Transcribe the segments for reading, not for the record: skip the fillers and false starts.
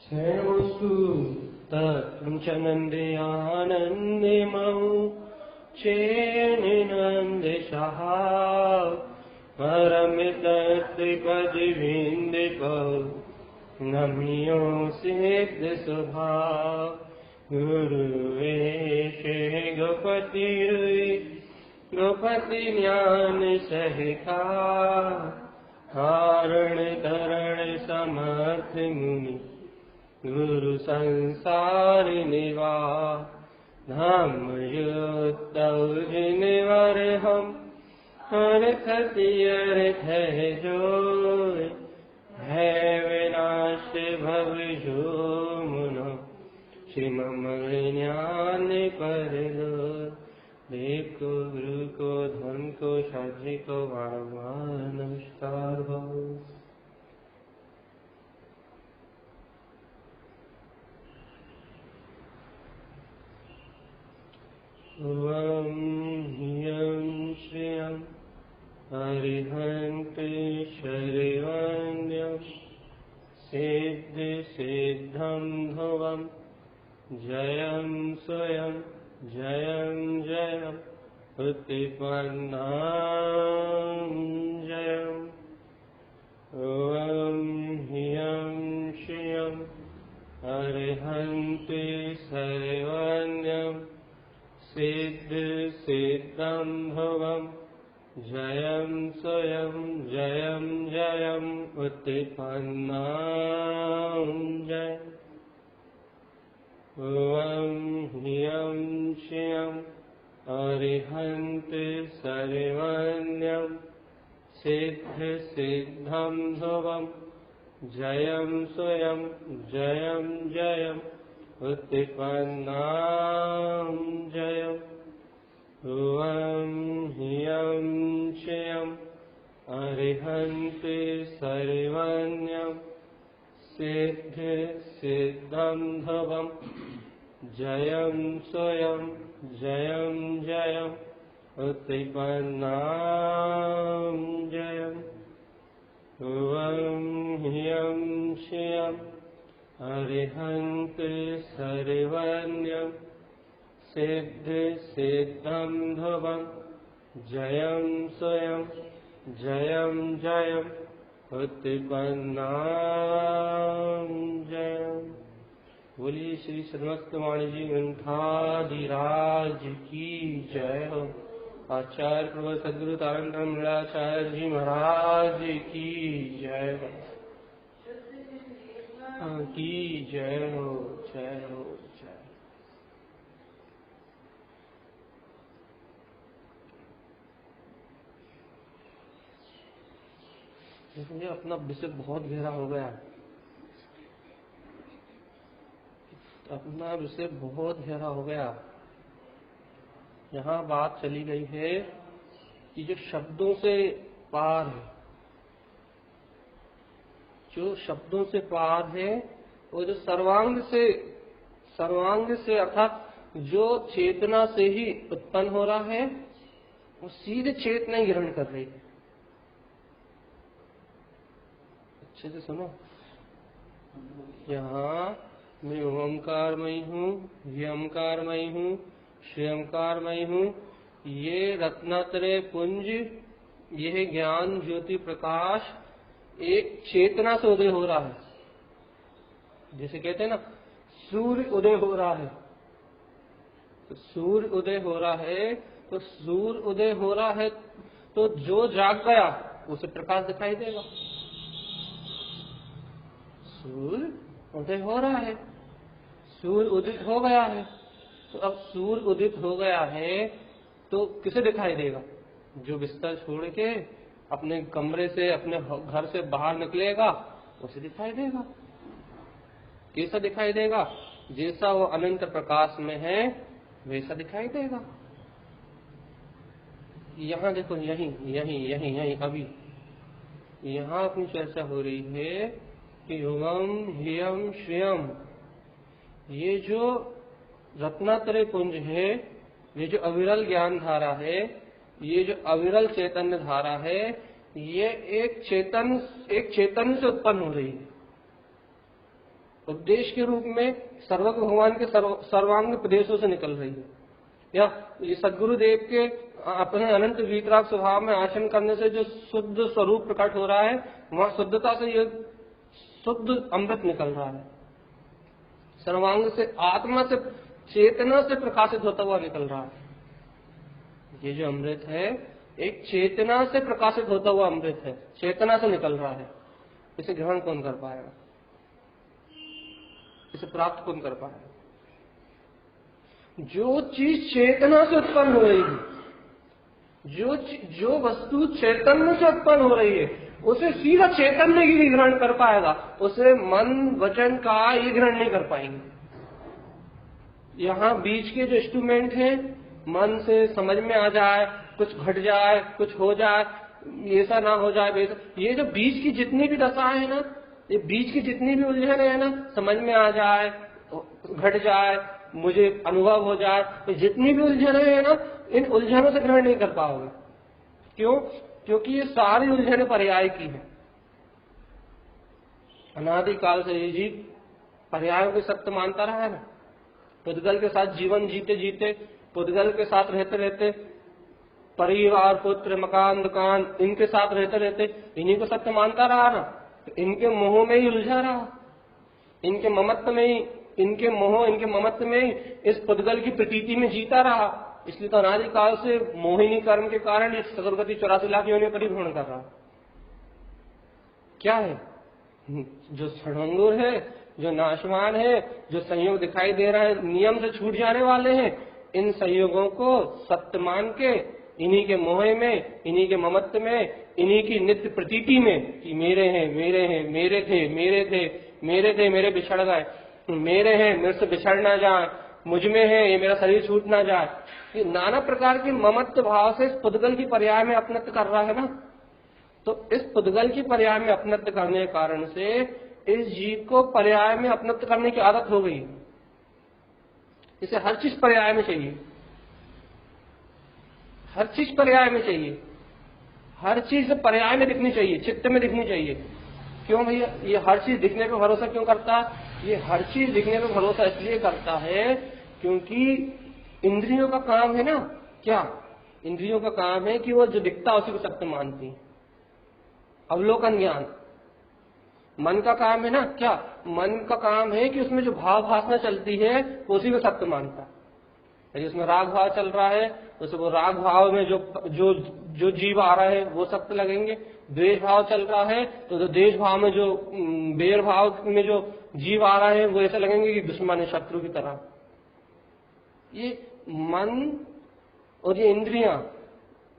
सर्वसुतप्रचनन्दयानन्दिमौ चेनिनन्दशहा परमितत्रिपदिविन्दिपौ नम्यो सिद्धसुभा गुरुवेशे गोपतिरुई गोपति ज्ञान सहिता कारण तरण समर्थ मुनि गुरु संसार निवा धम्म युक्तौ जिनवर हम अर्थ तीर्थ जोय है विनाश भव जो मुनो श्रीमम ज्ञान पर लो देव को गुरु को धन को शास्त्री को बारंबार नमस्कार हो। ओम ह्रीं श्रियं अरिहन्त शरीरवन्द्यं सिद्ध सिद्धं ध्रुवं जयं स्वयं जयं जयं उत्पन्नां जयम् ॐ ह्रीं श्रियं अरिहन्त सर्वज्ञं सिद्ध सिद्धं ध्रुवं जयं स्वयं जयं जयं उत्पन्नां जयम् ॐ ह्रीं श्रियं अरिहन्त सर्वज्ञं सिद्ध सिद्धं ध्रुवं जयं स्वयं जयं जयं उत्पन्नां जयम् ॐ ह्रीं श्रियं अरिहन्त सर्वज्ञं सिद्ध सिद्धं ध्रुवं जयं स्वयं जयं जयं उत्पन्नां जयम् ॐ ह्रीं श्रियं अरिहन्त सर्वज्ञं सिद्ध सिद्धं ध्रुवं जयं स्वयं जयं जयं उत्पन्नां जयम्। बोलिए श्री सन्मस्त वाणी जी ग्रंथाधिराज की जय हो। आचार्य प्रभु सद्गुरु तारण लीलाचार्य जी महाराज की जय हो, की जय हो, जय हो, जय। देखिए अपना विषय बहुत गहरा हो गया, अपना विषय बहुत गहरा हो गया। यहाँ बात चली गई है कि जो शब्दों से पार है, जो शब्दों से पार है, वो जो सर्वांग से अर्थात जो चेतना से ही उत्पन्न हो रहा है, वो सीधे चेतना ही ग्रहण कर रही है। अच्छे से सुनो, यहाँ मैं ओंकारमयी हूँ, ह्यंकारमयी हूँ, श्रीयंकारमयी हूँ। ये रत्नात्रय पुंज, यह ज्ञान ज्योति प्रकाश एक चेतना से उदय हो रहा है। जैसे कहते हैं ना, सूर्य उदय हो रहा है, तो सूर्य उदय हो रहा है, तो सूर्य उदय हो रहा है, तो जो जाग गया उसे प्रकाश दिखाई देगा। सूर्य उदय हो रहा है, सूर्य उदित हो गया है, तो अब सूर्य उदित हो गया है तो किसे दिखाई देगा? जो बिस्तर छोड़ के अपने कमरे से, अपने घर से बाहर निकलेगा, उसे दिखाई देगा। कैसा दिखाई देगा? जैसा वो अनंत प्रकाश में है वैसा दिखाई देगा। यहाँ देखो, यही यही यही यही अभी यहाँ अपनी चर्चा हो रही है कि ओम ह्रीं श्रियं, ये जो रत्नात्रय पुंज है, ये जो अविरल ज्ञान धारा है, ये जो अविरल चैतन्य धारा है, ये एक चेतन से उत्पन्न हो रही है। उपदेश के रूप में सर्वज्ञ भगवान के सर्वांग प्रदेशों से निकल रही है। या ये सदगुरुदेव के अपने अनंत वीतराग स्वभाव में आचरण करने से जो शुद्ध स्वरूप प्रकट हो रहा है, वहां शुद्धता से ये शुद्ध अमृत निकल रहा है। सर्वांग से, आत्मा से, चेतना से प्रकाशित होता हुआ निकल रहा है। ये जो अमृत है एक चेतना से प्रकाशित होता हुआ अमृत है, चेतना से निकल रहा है। इसे ग्रहण कौन कर पाएगा? इसे प्राप्त कौन कर पाएगा? जो चीज चेतना से उत्पन्न हो रही है, जो वस्तु चैतन्य से उत्पन्न हो रही है, उसे सीधा चैतन्य ही ग्रहण कर पाएगा, उसे मन वचन का ये ग्रहण नहीं कर पाएंगे। यहाँ बीच के जो इंस्ट्रूमेंट हैं, मन से समझ में आ जाए, कुछ घट जाए, कुछ हो जाए, ऐसा ना हो जाए वैसा, ये जो बीच की जितनी भी दशाएं है ना, ये बीच की जितनी भी उलझन है ना, समझ में आ जाए, घट जाए, मुझे अनुभव हो जाए, तो जितनी भी उलझन है ना, इन उलझनों से ग्रहण नहीं कर पाओगे। क्यों? क्योंकि ये सारी उलझनें पर्याय की है। अनादिकाल से ये जीव पर्यायों को सत्य मानता रहा है ना। पुद्गल के साथ जीवन जीते जीते, पुद्गल के साथ रहते रहते, परिवार, पुत्र, मकान, दुकान, इनके साथ रहते रहते इन्हीं को सत्य मानता रहा ना, तो इनके मोह में ही उलझा रहा, इनके ममत्व में ही, इनके मोह, इनके ममत्व में ही इस पुद्गल की प्रतीति में जीता रहा। इसलिए तो अनादिकाल से मोहिनी कर्म के कारण इस सदुर्गति 84 लाख योनियों पर ही भ्रमण कर रहा। क्या है? जो क्षणभंगुर है, जो नाशवान है, जो संयोग दिखाई दे रहा है, नियम से छूट जाने वाले हैं, इन संयोगों को सत्य मान के इन्हीं के मोह में, इन्हीं के ममत्व में, इन्हीं की नित्य प्रतीति में कि मेरे हैं, मेरे हैं, मेरे थे, मेरे थे, मेरे थे, मेरे बिछड़ गए, मेरे हैं, मेरे से बिछड़ ना जाए, मुझ में है, ये मेरा शरीर छूट ना जाए, ये नाना प्रकार के ममत्व भाव से इस पुद्गल की पर्याय में अपनत्व कर रहा है ना। तो इस पुद्गल की पर्याय में अपनत्व करने के कारण से इस जीव को पर्याय में अपनत्व करने की आदत हो गई। इसे हर चीज पर्याय में चाहिए, हर चीज पर्याय में चाहिए, हर चीज पर्याय में दिखनी चाहिए, चित्त में दिखनी चाहिए। क्यों भैया? ये हर चीज दिखने पर भरोसा क्यों करता है? ये हर चीज दिखने पर भरोसा इसलिए करता है क्योंकि इंद्रियों का काम है ना, क्या? इंद्रियों का काम है कि वो जो दिखता है उसी को सत्य मानती है। अवलोकन ज्ञान। मन का काम है ना, क्या? मन का काम है कि उसमें जो भाव भावना चलती है उसी को सत्य मानता है। यदि उसमें राग भाव चल रहा है तो वो राग भाव में जो जीव आ रहा है वो सत्य लगेंगे। द्वेष भाव चल रहा है तो द्वेष भाव में जो बैर भाव में जो जीव आ रहा है वो ऐसा लगेंगे कि दुश्मन है, शत्रु की तरह। ये मन और ये इंद्रियां,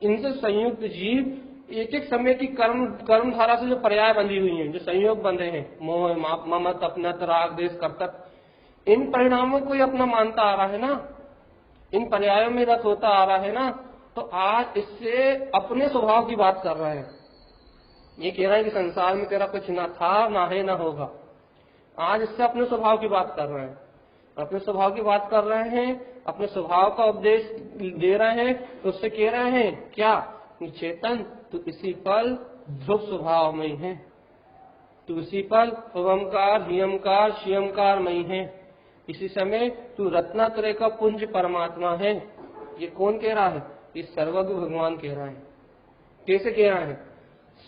इनसे संयुक्त जीव एक एक समय की कर्म धारा से जो पर्याय बंधी हुई हैं, जो संयोग बंधे हैं, मोह, ममत, अपनत, राग, द्वेष, कर्तव्य, इन परिणामों को ही अपना मानता आ रहा है ना, इन पर्यायों में रत होता आ रहा है ना। तो आज इससे अपने स्वभाव की बात कर रहे हैं। ये कह रहा है कि संसार में तेरा कुछ ना था, ना है, ना होगा। आज इससे अपने स्वभाव की बात कर रहे हैं, अपने स्वभाव की बात कर रहे हैं, अपने स्वभाव का उपदेश दे रहे हैं। तो उससे कह रहे हैं क्या? चेतन तू इसी पल ध्रुव स्वभाव में है, तू इसी पल ओमकार, नियमकार, शियमकार में है। इसी समय तू रत्नात्रय का पुंज परमात्मा है। ये कौन कह रहा है? ये सर्वज्ञ भगवान कह रहा है। कैसे कह रहा है?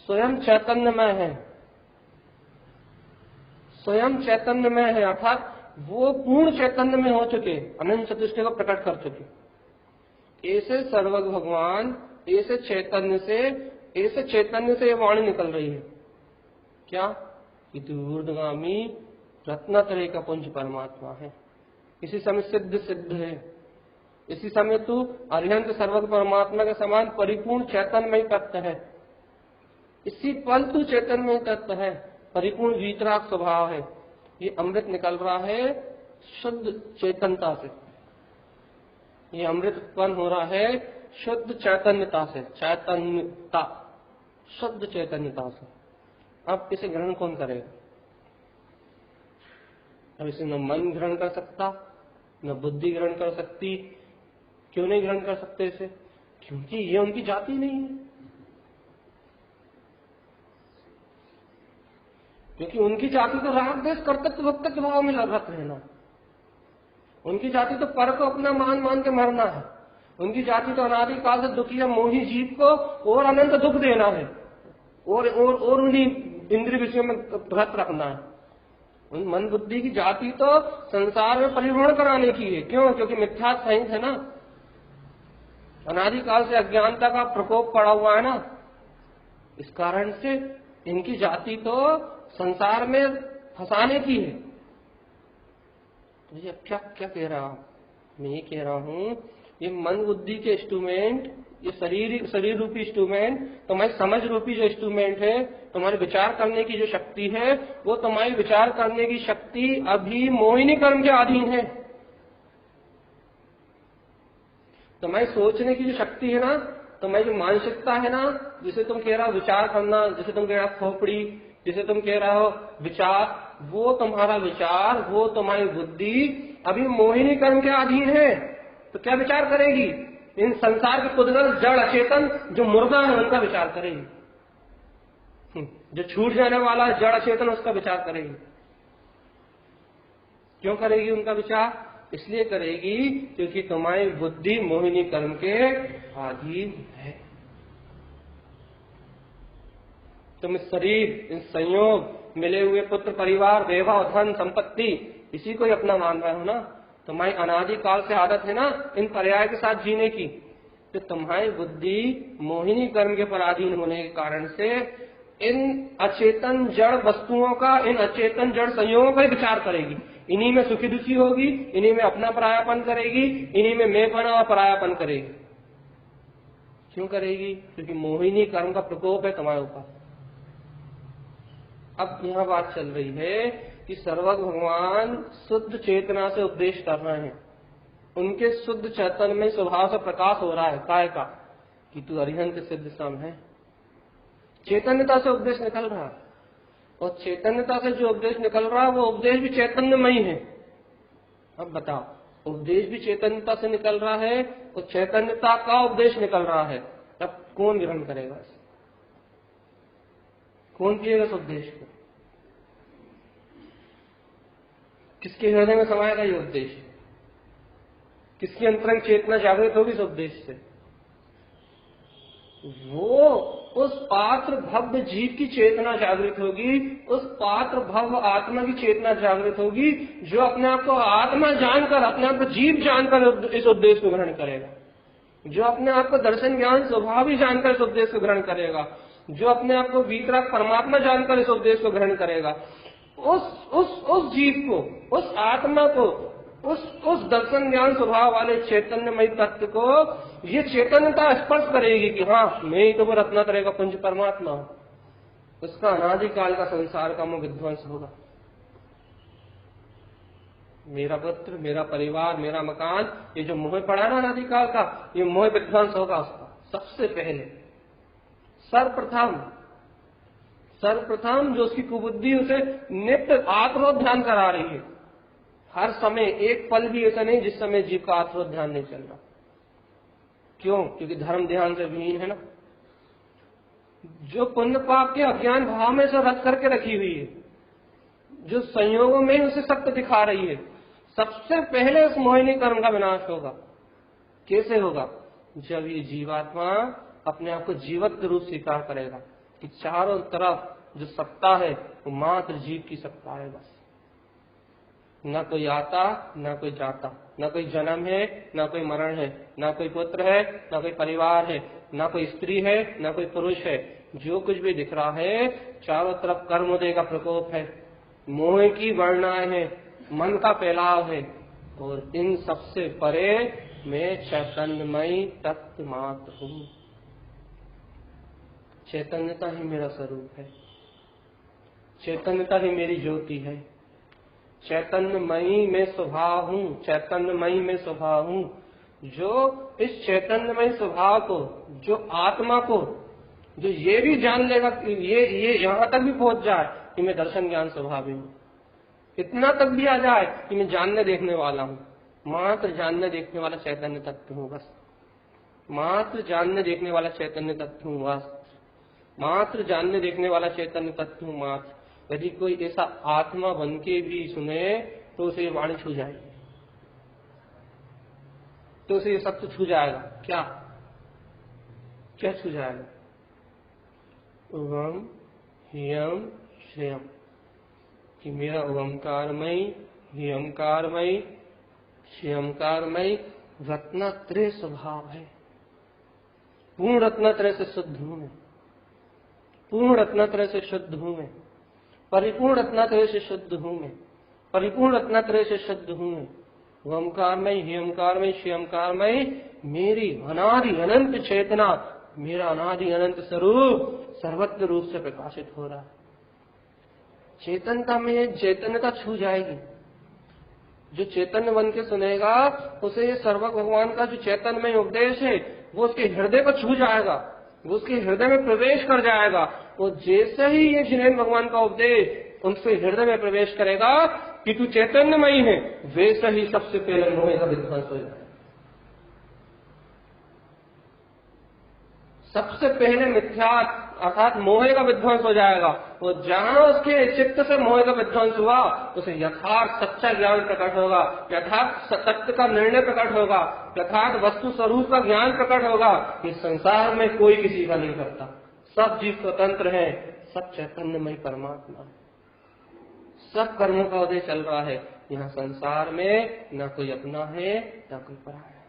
स्वयं चैतन्यमय है, स्वयं चैतन्यमय है, अर्थात वो पूर्ण चैतन्य में हो चुके, अनंत चतुष्टय को प्रकट कर चुके। ऐसे सर्वज्ञ भगवान, ऐसे चैतन्य से ये वाणी निकल रही है। क्या? कि तू ऊर्ध्वगामी रत्नात्रय का पुंज परमात्मा है। इसी समय सिद्ध है। इसी समय तू अरिहंत सर्वज्ञ परमात्मा के समान परिपूर्ण चैतन्यमय तत्व है। इसी पल तू चैतन्यमय तत्व है, परिपूर्ण वीतराग स्वभाव है। ये अमृत निकल रहा है शुद्ध चैतन्यता से। ये अमृत उत्पन्न हो रहा है शुद्ध चैतन्यता से, चैतन्यता, शुद्ध चैतन्यता से। अब इसे ग्रहण कौन करेगा? अब इसे न मन ग्रहण कर सकता, न बुद्धि ग्रहण कर सकती। क्यों नहीं ग्रहण कर सकते इसे? क्योंकि ये उनकी जाति नहीं है। क्योंकि उनकी जाति तो राग द्वेष कर्तृत्व भक्तृत्व भाव में रत रहना, उनकी जाति तो पर को अपना मान मान के मरना है, उनकी जाति तो अनादिकाल से दुखी मोही जीव को और अनंत दुख देना है और उन्हीं इंद्रिय विषयों में व्रत रखना है। उन मन बुद्धि की जाति तो संसार में परिभ्रमण कराने की है। क्यों? क्योंकि मिथ्या साइंस है ना, अनादिकाल से अज्ञानता का प्रकोप पड़ा हुआ है ना, इस कारण से इनकी जाति तो संसार में फंसाने की है। तो ये क्या क्या कह रहा हूं मैं? ये कह रहा हूं ये मन बुद्धि के इंस्ट्रूमेंट, ये शरीर रूपी इंस्ट्रूमेंट, तुम्हारी समझ रूपी जो इंस्ट्रूमेंट है, तुम्हारे विचार करने की जो शक्ति है, वो तुम्हारी विचार करने की शक्ति अभी मोहिनी कर्म के अधीन है। तुम्हारी सोचने की जो शक्ति है ना, तुम्हारी जो मानसिकता है ना, जिसे तुम कह रहे हो विचार करना, जिसे तुम कह रहे हो खोपड़ी, जिसे तुम कह रहे हो विचार, वो तुम्हारा विचार, वो तुम्हारी बुद्धि अभी मोहिनी कर्म के अधीन है। तो क्या विचार करेगी? इन संसार के पुद्गल जड़ अचेतन जो मुर्दा है उनका विचार करेगी, जो छूट जाने वाला जड़ अचेतन उसका विचार करेगी। क्यों करेगी उनका विचार? इसलिए करेगी क्योंकि तुम्हारी बुद्धि मोहिनी कर्म के अधीन है। तुम शरीर, इन संयोग, मिले हुए पुत्र, परिवार, वैभव, धन, संपत्ति, इसी को ही अपना मान रहे हो ना। तुम्हारी अनादिकाल से आदत है ना इन पर्याय के साथ जीने की। तो तुम्हारी बुद्धि मोहिनी कर्म के पराधीन होने के कारण से इन अचेतन जड़ वस्तुओं का, इन अचेतन जड़ संयोगों का विचार करेगी। इन्हीं में सुखी दुखी होगी, इन्हीं में अपना परायापन करेगी, इन्हीं में मैंपना और परायापन करेगी। क्यों करेगी? क्योंकि मोहिनी कर्म का प्रकोप है तुम्हारे ऊपर। अब यहाँ बात चल रही है कि सर्वज्ञ भगवान शुद्ध चेतना से उपदेश कर रहे हैं। उनके शुद्ध चैतन्य में स्वभाव से प्रकाश हो रहा है काय का कि तू अरिहंत सिद्ध सम है। चैतन्यता से उपदेश निकल रहा है, और चैतन्यता से जो उपदेश निकल रहा है वो उपदेश भी चैतन्यमयी है। अब बताओ, उपदेश भी चैतन्यता से निकल रहा है और चैतन्यता का उपदेश निकल रहा है, अब कौन ग्रहण करेगा इसे? कौन पिएगा इस उपदेश को? किसके हृदय में समाएगा ये उपदेश? किसकी अंतरंग चेतना जागृत होगी इस उपदेश से? वो उस पात्र भव्य जीव की चेतना जागृत होगी, उस पात्र भव्य आत्मा की चेतना जागृत होगी, जो अपने आप को आत्मा जानकर, अपने आप को जीव जानकर इस उपदेश को ग्रहण करेगा, जो अपने आप को दर्शन ज्ञान स्वभाव ही जानकर इस उपदेश को ग्रहण करेगा, जो अपने आप को वीतराग परमात्मा जानकर इस उपदेश को ग्रहण करेगा। उस जीव को, उस आत्मा को, उस दर्शन ज्ञान स्वभाव वाले चैतन्यमय तत्व को ये चैतन्यता स्पर्श करेगी कि हाँ, मैं ही तो वो रत्नात्रय का पुंज परमात्मा हूं। उसका अनादिकाल का संसार का मोह विध्वंस होगा। मेरा पुत्र, मेरा परिवार, मेरा मकान, ये जो मोह पड़ा ना अनादिकाल का, ये मोह विध्वंस होगा उसका। सबसे पहले सर्वप्रथम जो उसकी कुबुद्धि उसे नित्य आत्मोध ध्यान करा रही है। हर समय एक पल भी ऐसा नहीं जिस समय जीव का आत्मोध ध्यान नहीं चल रहा। क्यों? क्योंकि धर्म ध्यान से विहीन है ना। जो पुण्य पाप के अज्ञान भाव में से रख करके रखी हुई है, जो संयोगों में उसे सत्य दिखा रही है, सबसे पहले उस मोहिनी कर्म का विनाश होगा। कैसे होगा? जब ये जीवात्मा अपने आप को जीवत्व रूप स्वीकार करेगा कि चारों तरफ जो सत्ता है वो मात्र जीव की सत्ता है बस। न कोई आता, न कोई जाता, न कोई जन्म है, न कोई मरण है, न कोई पुत्र है, न कोई परिवार है, न कोई स्त्री है, न कोई पुरुष है। जो कुछ भी दिख रहा है चारों तरफ कर्मोदय का प्रकोप है, मोह की वर्णाएं है, मन का फैलाव है, और इन सबसे परे मैं चैतन्यमयी तत्व मात्र हूँ। चैतन्यता ही मेरा स्वरूप है, चैतन्यता ही मेरी ज्योति है। चैतन्यमयी में स्वभाव हूँ, चैतन्यमयी में स्वभाव हूँ। जो इस चैतन्यमय स्वभाव को, जो आत्मा को, जो ये भी जान लेगा, ये यहाँ तक भी पहुंच जाए कि मैं दर्शन ज्ञान स्वभावी हूँ, इतना तक भी आ जाए कि मैं जानने देखने वाला हूँ, मात्र जानने देखने वाला चैतन्य तत्व हूँ बस, मात्र जानने देखने वाला चैतन्य तत्व हूँ बस, मात्र जानने देखने वाला चैतन्य तत्व हूँ मात्र। यदि कोई ऐसा आत्मा बन के भी सुने तो उसे ये वाणी छू जाएगी, तो उसे ये सत्य छू जाएगा। क्या क्या छू जाएगा? ओम ह्यम श्रेयम, कि मेरा ओंकारमयी ह्यंकारमयी श्रेयंकारमयी रत्नत्रय स्वभाव है। पूर्ण रत्नत्रय से शुद्ध हूं मैं, पूर्ण रत्नत्रय से शुद्ध हूं मैं, परिपूर्ण रत्नत्रय से शुद्ध हूं मैं, परिपूर्ण रत्नत्रय से शुद्ध हूं मैं। ओंकारमयी ह्यंकारमयी श्रेयंकारमयी मेरी अनादि अनंत चेतना, मेरा अनादि अनंत स्वरूप सर्वत्र रूप से प्रकाशित हो रहा है। चेतनता में चैतन्यता छू जाएगी। जो चैतन्य बन के सुनेगा उसे ये सर्वज्ञ भगवान का जो चैतन्यमय उपदेश है वो उसके हृदय को छू जाएगा, वो उसके हृदय में प्रवेश कर जाएगा। वो जैसे ही ये जिनेन्द्र भगवान का उपदेश उनके हृदय में प्रवेश करेगा कि तू चैतन्यमयी है, वैसे ही सबसे पहले मोह का विध्वंस हो जाएगा। सबसे पहले मिथ्या अर्थात मोह का विध्वंस हो जाएगा। वो जहां उसके चित्त से मोह का विध्वंस हुआ उसे यथार्थ सच्चा ज्ञान प्रकट होगा, यथार्थ सत्य का निर्णय प्रकट होगा, यथार्थ वस्तु स्वरूप का ज्ञान प्रकट होगा। इस संसार में कोई किसी का नहीं करता, सब जीव स्वतंत्र है, सब चैतन्यमय परमात्मा है, सब कर्मों का उदय चल रहा है। यहाँ संसार में न कोई अपना है न कोई पराया है,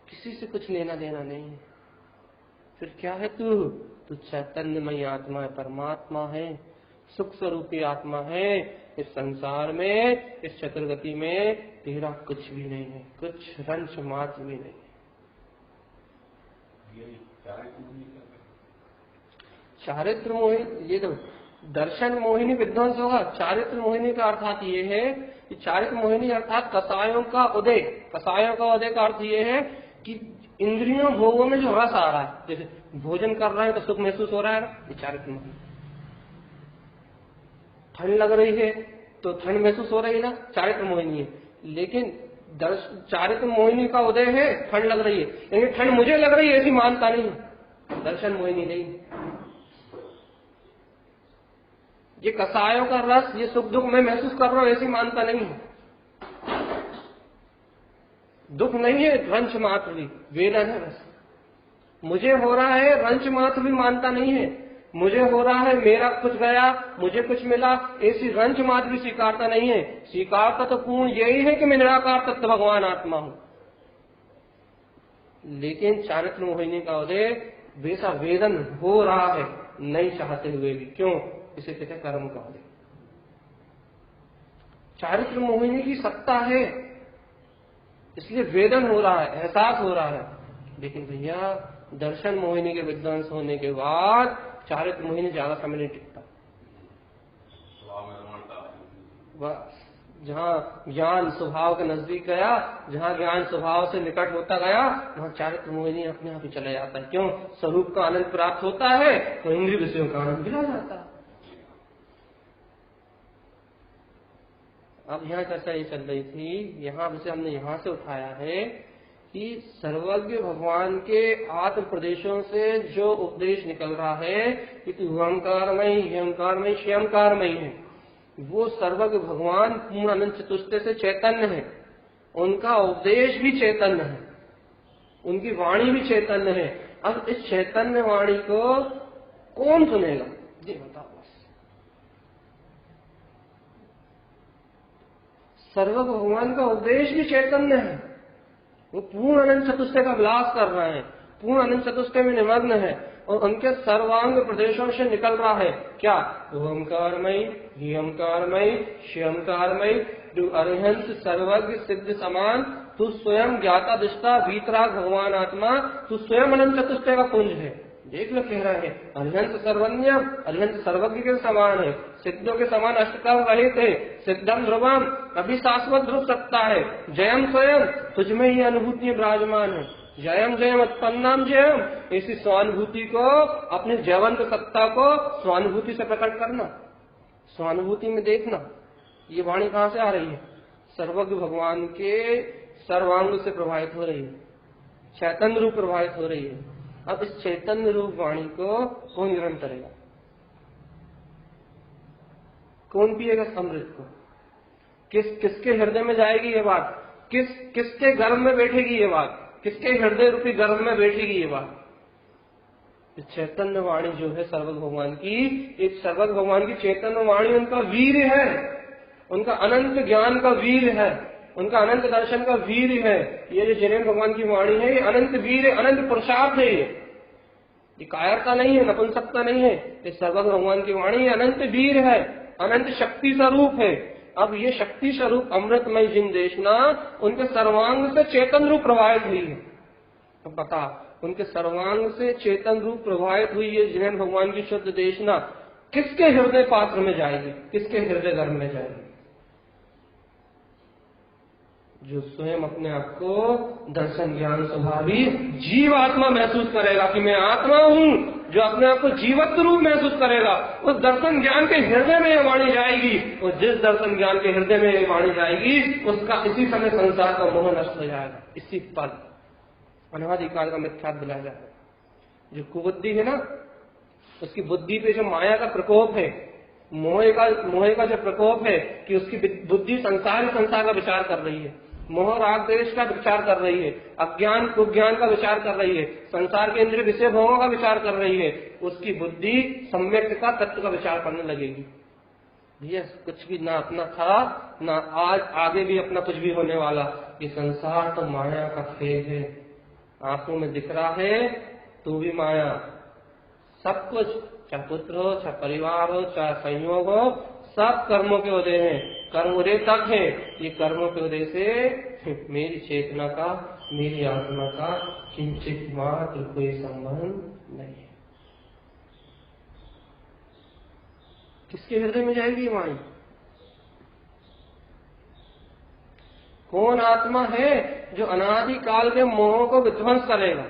किसी से कुछ लेना देना नहीं है। फिर क्या है तू चैतन्यमय आत्मा है, परमात्मा है, सुख स्वरूपी आत्मा है। इस संसार में, इस चतुर्गति में तेरा कुछ भी नहीं है, कुछ रंच मात्र भी नहीं है। चारित्र मोहिनी, ये तो दर्शन मोहिनी विध्वंस होगा। चारित्र मोहिनी का अर्थात ये है कि चारित्र मोहिनी अर्थात कसायों का उदय। कसायों का उदय का अर्थ ये है कि इंद्रियों भोगों में जो रस आ रहा है, जैसे भोजन कर रहे हैं तो सुख महसूस हो रहा है, ये चारित्र मोहिनी। ठंड लग रही है तो ठंड महसूस हो रही है ना, चारित्र मोहिनी है। लेकिन चारित्र मोहिनी का उदय है, ठंड लग रही है, लेकिन ठंड मुझे लग रही है ऐसी मानता नहीं, दर्शन मोहिनी नहीं। ये कसायों का रस, ये सुख दुख मैं महसूस कर रहा हूं ऐसी मानता नहीं है। दुख नहीं है, रंच मात्र भी, वेदन है रस। मुझे हो रहा है, रंच मात्र भी मानता नहीं है। मुझे हो रहा है, मेरा कुछ गया, मुझे कुछ मिला, ऐसी रंच मात्र भी स्वीकारता नहीं है। स्वीकारता तो पूर्ण यही है कि मैं निराकार तत्व भगवान आत्मा हूं। लेकिन चारित्र मोहिनी का उदय वैसा वेदन हो रहा है, नहीं चाहते हुए भी। क्यों? इसे कहते हैं कर्म का उदय। चारित्र मोहिनी की सत्ता है, इसलिए वेदन हो रहा है, एहसास हो रहा है। लेकिन भैया दर्शन मोहिनी के विध्वंस होने के बाद चारित्र मोहिनी ज्यादा समय नहीं टिकता। बस जहाँ ज्ञान स्वभाव के नजदीक गया, जहाँ ज्ञान स्वभाव से निकट होता गया, वहाँ चारित्र मोहिनी अपने आप ही चला जाता है। क्यों? स्वरूप का आनंद प्राप्त होता है तो इंद्रिय विषयों का आनंद गिरा जाता है। अब यहाँ चर्चा ये चल रही थी, यहाँ से हमने यहाँ से उठाया है कि सर्वज्ञ भगवान के आत्म प्रदेशों से जो उपदेश निकल रहा है कि तू ओंकारमयी ह्यंकारमयी श्रेयंकारमयी है, वो सर्वज्ञ भगवान पूर्ण अनंत चतुष्टय से चैतन्य है। उनका उपदेश भी चैतन्य है, उनकी वाणी भी चैतन्य है। अब इस चैतन्य वाणी को कौन सुनेगा, ये बताओ। सर्वज्ञ भगवान का उपदेश भी चैतन्य है, वो पूर्ण अनंत चतुष्टय का विलास कर रहे हैं, पूर्ण अनंत चतुष्टय में निमग्न है और उनके सर्वांग प्रदेशों से निकल रहा है क्या? ओंकारमयी ह्यंकारमयी श्रेयंकारमयी, जो अरिहंत सर्वज्ञ सिद्ध समान, तू स्वयं ज्ञाता दृष्टा वीतराग भगवान आत्मा, तू स्वयं अनंत चतुष्टय का पुंज है। देख लो कह रहे हैं अरिहंत सर्वज्ञ, अरिहंत सर्वज्ञ के समान है, सिद्धों के समान अष्टकाल रहित है, सिद्धम ध्रुवम, अभी शाश्वत ध्रुव सत्ता है, जयम स्वयं तुझमें ही अनुभूति विराजमान है, जयम जयम उत्पन्नम जयम, ऐसी स्वानुभूति को, अपने जयवंत सत्ता को स्वानुभूति से प्रकट करना, स्वानुभूति में देखना। ये वाणी कहाँ से आ रही है? सर्वज्ञ भगवान के सर्वांग से प्रभावित हो रही है, चैतन्य रूप प्रभावित हो रही है। अब इस चैतन्य रूप वाणी को कौन ग्रहण करेगा? कौन पिएगा इस अमृत को? किसके हृदय में जाएगी ये बात? किसके गर्भ में बैठेगी ये बात? किसके हृदय रूपी गर्भ में बैठेगी ये बात? चैतन्य वाणी जो है सर्वज्ञ भगवान की, एक सर्वज्ञ भगवान की चैतन्य वाणी उनका वीर है, उनका अनंत ज्ञान का वीर है, उनका अनंत दर्शन का वीर है। ये जो जिनेन्द्र भगवान की वाणी है ये अनंत वीर है, अनंत पुरुषार्थ है। ये कायरता नहीं है, नपुंसकता नहीं है। ये सर्वज्ञ भगवान की वाणी अनंत वीर है, अनंत शक्ति स्वरूप है। अब ये शक्ति स्वरूप अमृतमय जिन देशना उनके सर्वांग से चेतन रूप प्रवाहित हुई है। तो बता, उनके सर्वांग से चेतन रूप प्रवाहित हुई है जिनेन्द्र भगवान की शुद्ध देशना किसके हृदय पात्र में जाएगी? किसके हृदय गर्भ में जाएगी? जो स्वयं अपने आप को दर्शन ज्ञान स्वभावी जीव आत्मा महसूस करेगा कि मैं आत्मा हूँ, जो अपने आप को जीवत्व रूप महसूस करेगा, उस दर्शन ज्ञान के हृदय में यह वाणी जाएगी। और जिस दर्शन ज्ञान के हृदय में यह वाणी जाएगी उसका इसी समय संसार का मोह नष्ट हो जाएगा। इसी पल अनादिकाल का मिथ्या दिलाया जाएगा। जो कुबुद्धि है ना, उसकी बुद्धि पे जो माया का प्रकोप है, मोह का जो प्रकोप है कि उसकी बुद्धि संसार का विचार कर रही है, मोह राग द्वेष का विचार कर रही है, अज्ञान कुज्ञान का विचार कर रही है, संसार के इंद्रिय विषय भोगों का विचार कर रही है, उसकी बुद्धि सम्यक का तत्व का विचार करने लगेगी। भैया कुछ भी ना अपना था, ना आज आगे भी अपना कुछ भी होने वाला। ये संसार तो माया का खेल है, आंखों में दिख रहा है तो भी माया। सब कुछ, चाहे पुत्र हो, चाहे परिवार हो, चाहे संयोग हो, सब कर्मों के उदय हैं, कर्म उदय तक है। ये कर्मों के उदय से मेरी चेतना का, मेरी आत्मा का किंचित मात्र कोई संबंध नहीं है। किसके हृदय में जाएगी वाणी? कौन आत्मा है जो अनादि काल के मोह को विध्वंस करेगा?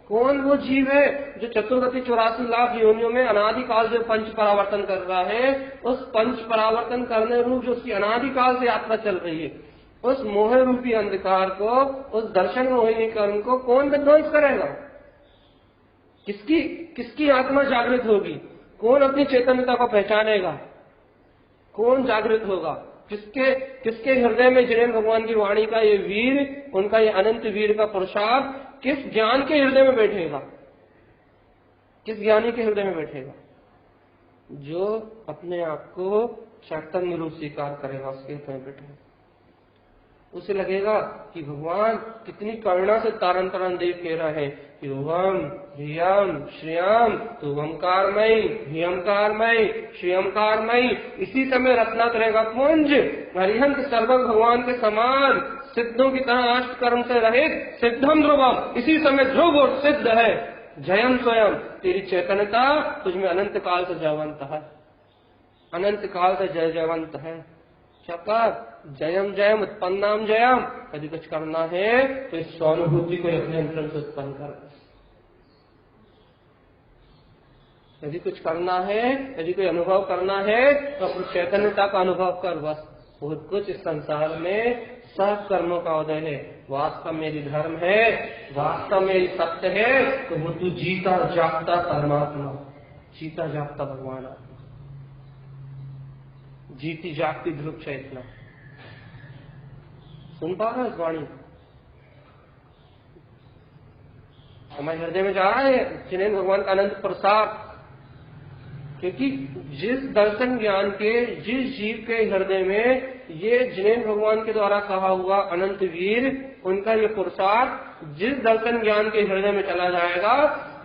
कौन वो जीव है जो चतुर्गति 84 लाख योनियों में अनादि काल से पंच परावर्तन कर रहा है? उस पंच परावर्तन करने रूप जो उसकी अनादि काल से यात्रा चल रही है, उस मोह रूपी अंधकार को, उस दर्शन मोहिनी कर्म को कौन विध्वंस करेगा? किसकी आत्मा जागृत होगी? कौन अपनी चैतन्यता को पहचानेगा? कौन जागृत होगा? किसके हृदय में जिनेन्द्र भगवान की वाणी का ये वीर, उनका ये अनंत वीर का पुरुषार्थ किस ज्ञान के हृदय में बैठेगा? किस ज्ञानी के हृदय में बैठेगा? जो अपने आप को चैतन्य रूप स्वीकार करेगा, उसके हृदय में बैठेगा। उसे लगेगा कि भगवान कितनी करुणा से तारण तारण देव कह रहा है कि ओम ह्रियम श्रियम तू ओंकारमयी, ह्रियंकारमयी, श्रियंकारमयी। इसी समय रत्नात्रय का पुंज हरिहंत सर्वज्ञ भगवान के समान सिद्धों की तरह अष्ट कर्म से रहित सिद्धम ध्रुवम, इसी समय ध्रुव और सिद्ध है। जयम स्वयं, तेरी चैतन्यता तुझमें अनंत काल से जयवंत है, अनंत काल से जय जयवंत है। जयम जयम उत्पन्नाम जयम। यदि कुछ करना है तो इस स्वानुभूति को अपने अंतर से उत्पन्न कर। यदि कुछ करना है, यदि कोई अनुभव करना है तो अपनी चैतन्यता का अनुभव कर। बस बहुत कुछ इस संसार में सब कर्मों का उदय है। वास्तव मेरी धर्म है, वास्तव मेरी सत्य है, तो वो तू जीता जागता परमात्मा, जीता जागता भगवान आत्मा, जीती जागती ध्रुव चैतना। सुन पा रहा है इस वाणी? हमारे हृदय में जा रहा है जिनेन्द्र भगवान का अनंत प्रसाद। क्योंकि जिस दर्शन ज्ञान के, जिस जीव के हृदय में ये जिनेन्द्र भगवान के द्वारा कहा हुआ अनंत वीर, उनका ये पुरुषार्थ जिस दर्शन ज्ञान के हृदय में चला जाएगा,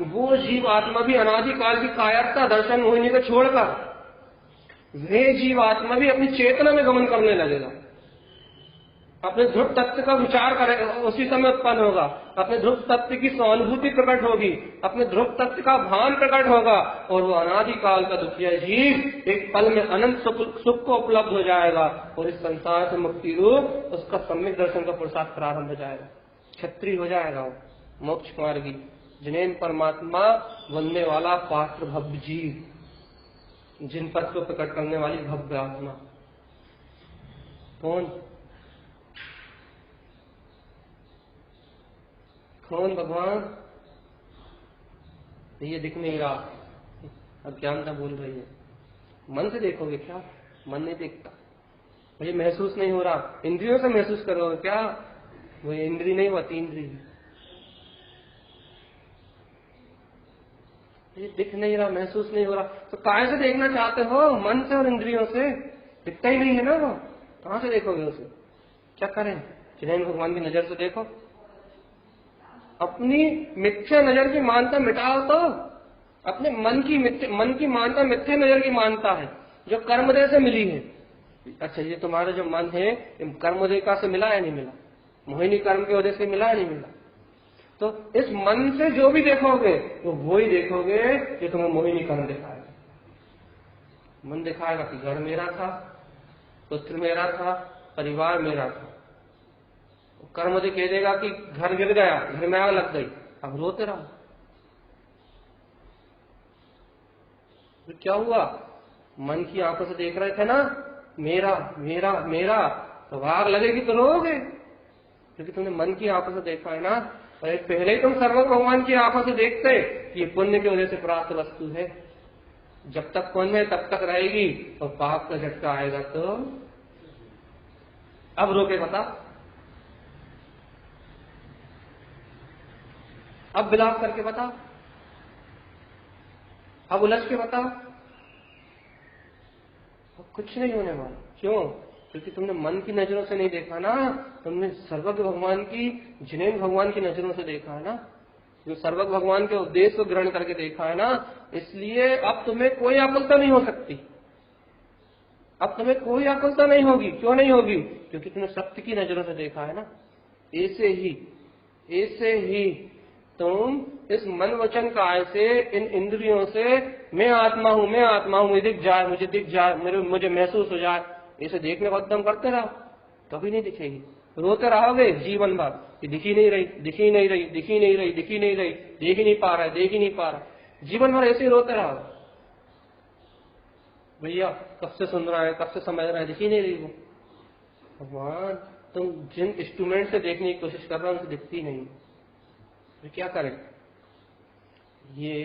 वो जीव आत्मा भी अनादिकाल की कायरता दर्शन मोहिनी को छोड़कर वे जीव आत्मा भी अपनी चेतना में गमन करने लगेगा। अपने ध्रुव तत्व का विचार करेगा, उसी समय उत्पन्न होगा। अपने ध्रुव तत्व की सहानुभूति प्रकट होगी, अपने ध्रुव तत्व का भान प्रकट होगा, और वो अनादिकाल का दुखिया जीव एक पल में अनंत सुख को उपलब्ध हो जाएगा, और इस संसार से मुक्ति रूप उसका सम्यक दर्शन का पुरुषार्थ प्रारंभ हो जाएगा। क्षत्रिय हो जाएगा वो, मोक्ष मार्गी, जिनेन्द्र परमात्मा बनने वाला पात्र भव्य जीव, जिन पद को प्रकट करने वाली भव्य आत्मा। कौन भगवान? ये दिख नहीं रहा, अज्ञानता बोल रही है। मन से देखोगे क्या? मन नहीं देखता। ये महसूस नहीं हो रहा, इंद्रियों से महसूस करोगे क्या? वो इंद्रिय नहीं, वो अतीन्द्रिय है। ये दिख नहीं रहा, महसूस नहीं हो रहा, तो काय से देखना चाहते हो? मन से और इंद्रियों से। दिखता ही नहीं है ना वो, कहां से देखोगे उसे? क्या करें? जिनेन्द्र भगवान की नजर से देखो। अपनी मिथ्या नजर की मानता मिटाओ तो। अपने मन की मानता मिथ्या नजर की मानता है, जो कर्मदेह से मिली है। अच्छा, ये तुम्हारा जो मन है कर्मदेह से मिला या नहीं मिला? मोहिनी कर्म की वजह से मिला या नहीं मिला? तो इस मन से जो भी देखोगे तो वो ही देखोगे जो तुम्हें मोहिनी कर्म दिखाएगा। मन दिखाएगा कि घर मेरा था, पुत्र मेरा था, परिवार मेरा था। कर्म दे कह देगा कि घर गिर गया, घर में आग लग गई, अब रोते रहो। तो क्या हुआ? मन की आंखों से देख रहे थे ना, मेरा मेरा मेरा, तो आग लगेगी तो रोओगे, क्योंकि तुमने मन की आंखों से देखा है ना। और पहले ही तुम सर्व भगवान की आंखों से देखते कि ये पुण्य की वजह से प्राप्त वस्तु है। जब तक पुण्य है तब तक रहेगी, और पाप का झटका आएगा तो अब रोके बता, अब विलाप करके बता, अब उलझ के बता। अब कुछ नहीं होने वाला। क्यों? क्योंकि तुमने मन की नजरों से नहीं देखा ना, तुमने सर्वज्ञ भगवान की, जिनेन्द्र भगवान की नजरों से देखा है ना, जो सर्वज्ञ भगवान के उपदेश को ग्रहण करके देखा है ना। इसलिए अब तुम्हें कोई आकुलता नहीं हो सकती। अब तुम्हें कोई आकुलता नहीं होगी। क्यों नहीं होगी? क्योंकि तुमने सत्य की नजरों से देखा है ना। ऐसे ही तुम इस मन वचन काय से, इन इंद्रियों से मैं आत्मा हूं, मैं आत्मा हूं, मुझे दिख जाए, मुझे महसूस हो जाए, इसे देखने का एकदम करते रहो, कभी नहीं दिखेगी। रोते रहोगे जीवन भर कि दिखी नहीं रही, दिखी नहीं रही, दिखी नहीं रही, दिखी नहीं रही, देख ही नहीं पा रहा है, देख ही नहीं पा रहा। जीवन भर ऐसे ही रोते रहो। भैया कब से सुन रहा है, कब से समझ रहा है, दिखी नहीं रही वो। भगवान, तुम जिन इंस्ट्रूमेंट से देखने की कोशिश कर रहे हो उनसे दिखती नहीं, तो क्या करें? ये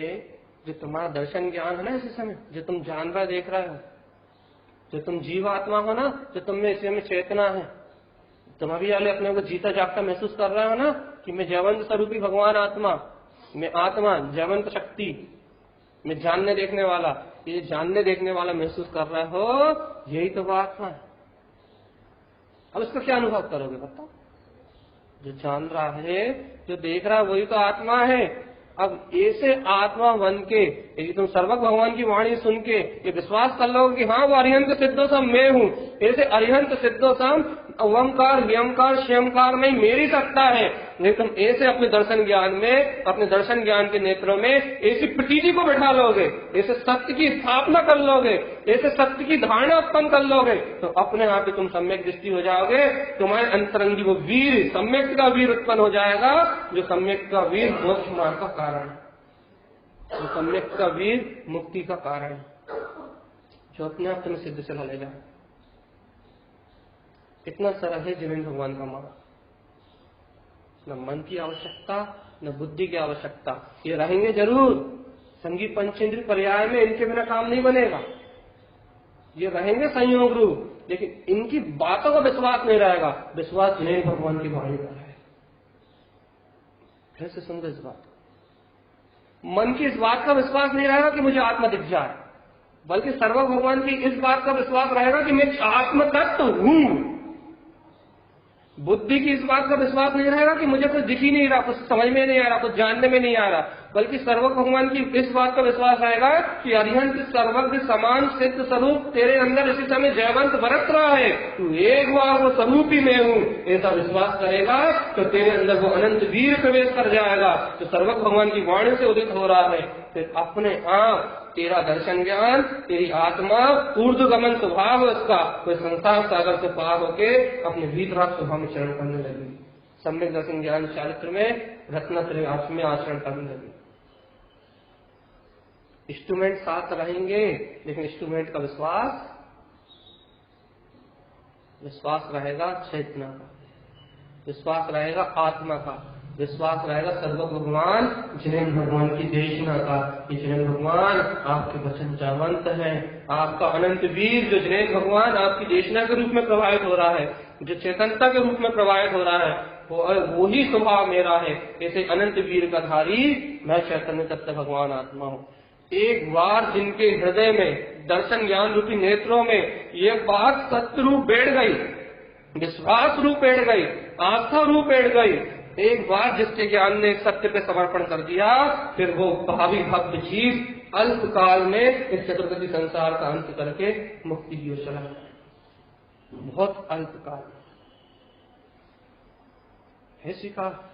जो तुम्हारा दर्शन ज्ञान है ना इस समय, जो तुम जान रहा देख रहे हो, जो तुम जीवात्मा हो ना, जो तुम में इसमें चेतना है, तुम अभी वाले अपने को जीता जागता महसूस कर रहे हो ना कि मैं जयवंत स्वरूपी भगवान आत्मा, मैं आत्मा जयवंत शक्ति, मैं जानने देखने वाला, ये जानने देखने वाला महसूस कर रहे हो, यही तो वो आत्मा है। अब इसका क्या अनुभव करोगे बताओ? जो जान रहा है, जो देख रहा है, वही तो आत्मा है। अब ऐसे आत्मा बन के यदि तुम सर्वज्ञ भगवान की वाणी सुन के ये विश्वास कर लो कि हाँ वो अरिहंत सिद्धो सम मैं हूँ, ऐसे अरिहंत सिद्धो सम ओंकार व्यंकार श्यमकार में मेरी सत्ता है। नहीं तुम ऐसे अपने दर्शन ज्ञान में, अपने दर्शन ज्ञान के नेत्रों में ऐसी प्रतीति को बैठा लोगे, ऐसे सत्य की स्थापना कर लोगे, ऐसे सत्य की धारणा उत्पन्न कर लोगे, तो अपने आप ही तुम सम्यक दृष्टि हो जाओगे। तुम्हारे अंतरंगी वो वीर, सम्यक का वीर उत्पन्न हो जाएगा, जो सम्यक का वीर मोक्ष मार्ग का कारण है, जो सम्यक का वीर मुक्ति का कारण है, जो अपने आप तुम्हें सिद्ध चला ले जाए। इतना सरल है जिनेन्द्र भगवान का मार्ग। न मन की आवश्यकता, न बुद्धि की आवश्यकता। ये रहेंगे जरूर संगीत पंचेंद्रिय पर्याय में, इनके बिना काम नहीं बनेगा। ये रहेंगे संयोग रूप, लेकिन इनकी बातों का विश्वास नहीं रहेगा। विश्वास जिनेन्द्र भगवान की वाणी का है। फिर से समझो इस बात। मन की इस बात का विश्वास नहीं रहेगा कि मुझे आत्मा दिख जाए, बल्कि सर्वज्ञ भगवान की इस बात का विश्वास रहेगा कि मैं आत्म तत्व हूं। बुद्धि की इस बात का विश्वास नहीं रहेगा कि मुझे कुछ दिख ही नहीं रहा, कुछ समझ में नहीं आ रहा, कुछ जानने में नहीं आ रहा, बल्कि सर्वज्ञ भगवान की इस बात का विश्वास रहेगा कि अरिहंत सर्वज्ञ समान सिद्ध स्वरूप तेरे अंदर इसी समय जयवंत बरत रहा है, तू एक बार वो स्वरूप ही मैं हूँ, ऐसा विश्वास करेगा तो तेरे अंदर वो अनंत वीर प्रवेश कर जाएगा, जो सर्वज्ञ भगवान की वाणी से उदित हो रहा है। फिर अपने आप तेरा दर्शन ज्ञान, तेरी आत्मा ऊर्ध्वगमन स्वभाव है उसका, कोई संसार सागर से पार होके अपने वीतराग स्वभाव में चरण करने लगी। सम्यक दर्शन ज्ञान चारित्र में रत्नत्रय में आचरण करने लगी। इंस्ट्रूमेंट साथ रहेंगे, लेकिन इंस्ट्रूमेंट का विश्वास रहेगा चेतना का, विश्वास रहेगा आत्मा का, विश्वास रहेगा सर्वज्ञ भगवान जिनेन्द्र भगवान की देशना का। ये जिनेन्द्र भगवान आपके वचन जावंत है, आपका अनंत वीर जो जिनेन्द्र भगवान आपकी देशना के रूप में प्रभावित हो रहा है, जो चेतनता के रूप में प्रभावित हो रहा है, वो ही स्वभाव मेरा है। ऐसे अनंत वीर का धारी मैं चैतन्य तत्व भगवान आत्मा हूँ। एक बार जिनके हृदय में दर्शन ज्ञान रूपी नेत्रों में ये बात सत्य रूप बैठ गई, विश्वास रूप बैठ गई, आस्था रूप बैठ गई, एक बार जिसके ज्ञान ने सत्य पे समर्पण कर दिया, फिर वो भावी भक्त जीव अल्प काल में इस चतुर्गति संसार का अंत करके मुक्ति की ओर चला जाए। बहुत अल्प काल है। शिकार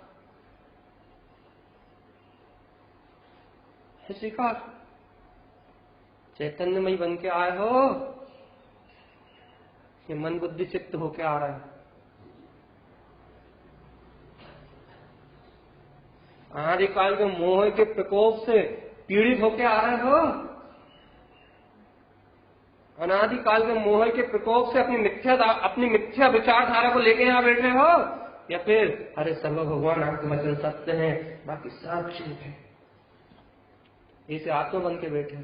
चैतन्यमय बन के आए हो, ये मन बुद्धि चित्त होके आ रहा है। अनादिकाल के मोह के प्रकोप से पीड़ित होके आ रहे हो, अनादिकाल के मोह के प्रकोप से अपनी मिथ्या विचारधारा को लेके यहाँ बैठे हो, या फिर अरे सर्व भगवान आपके वचन सत्य है, बाकी सब ठीक है, इसे आत्मा बन के बैठे हो।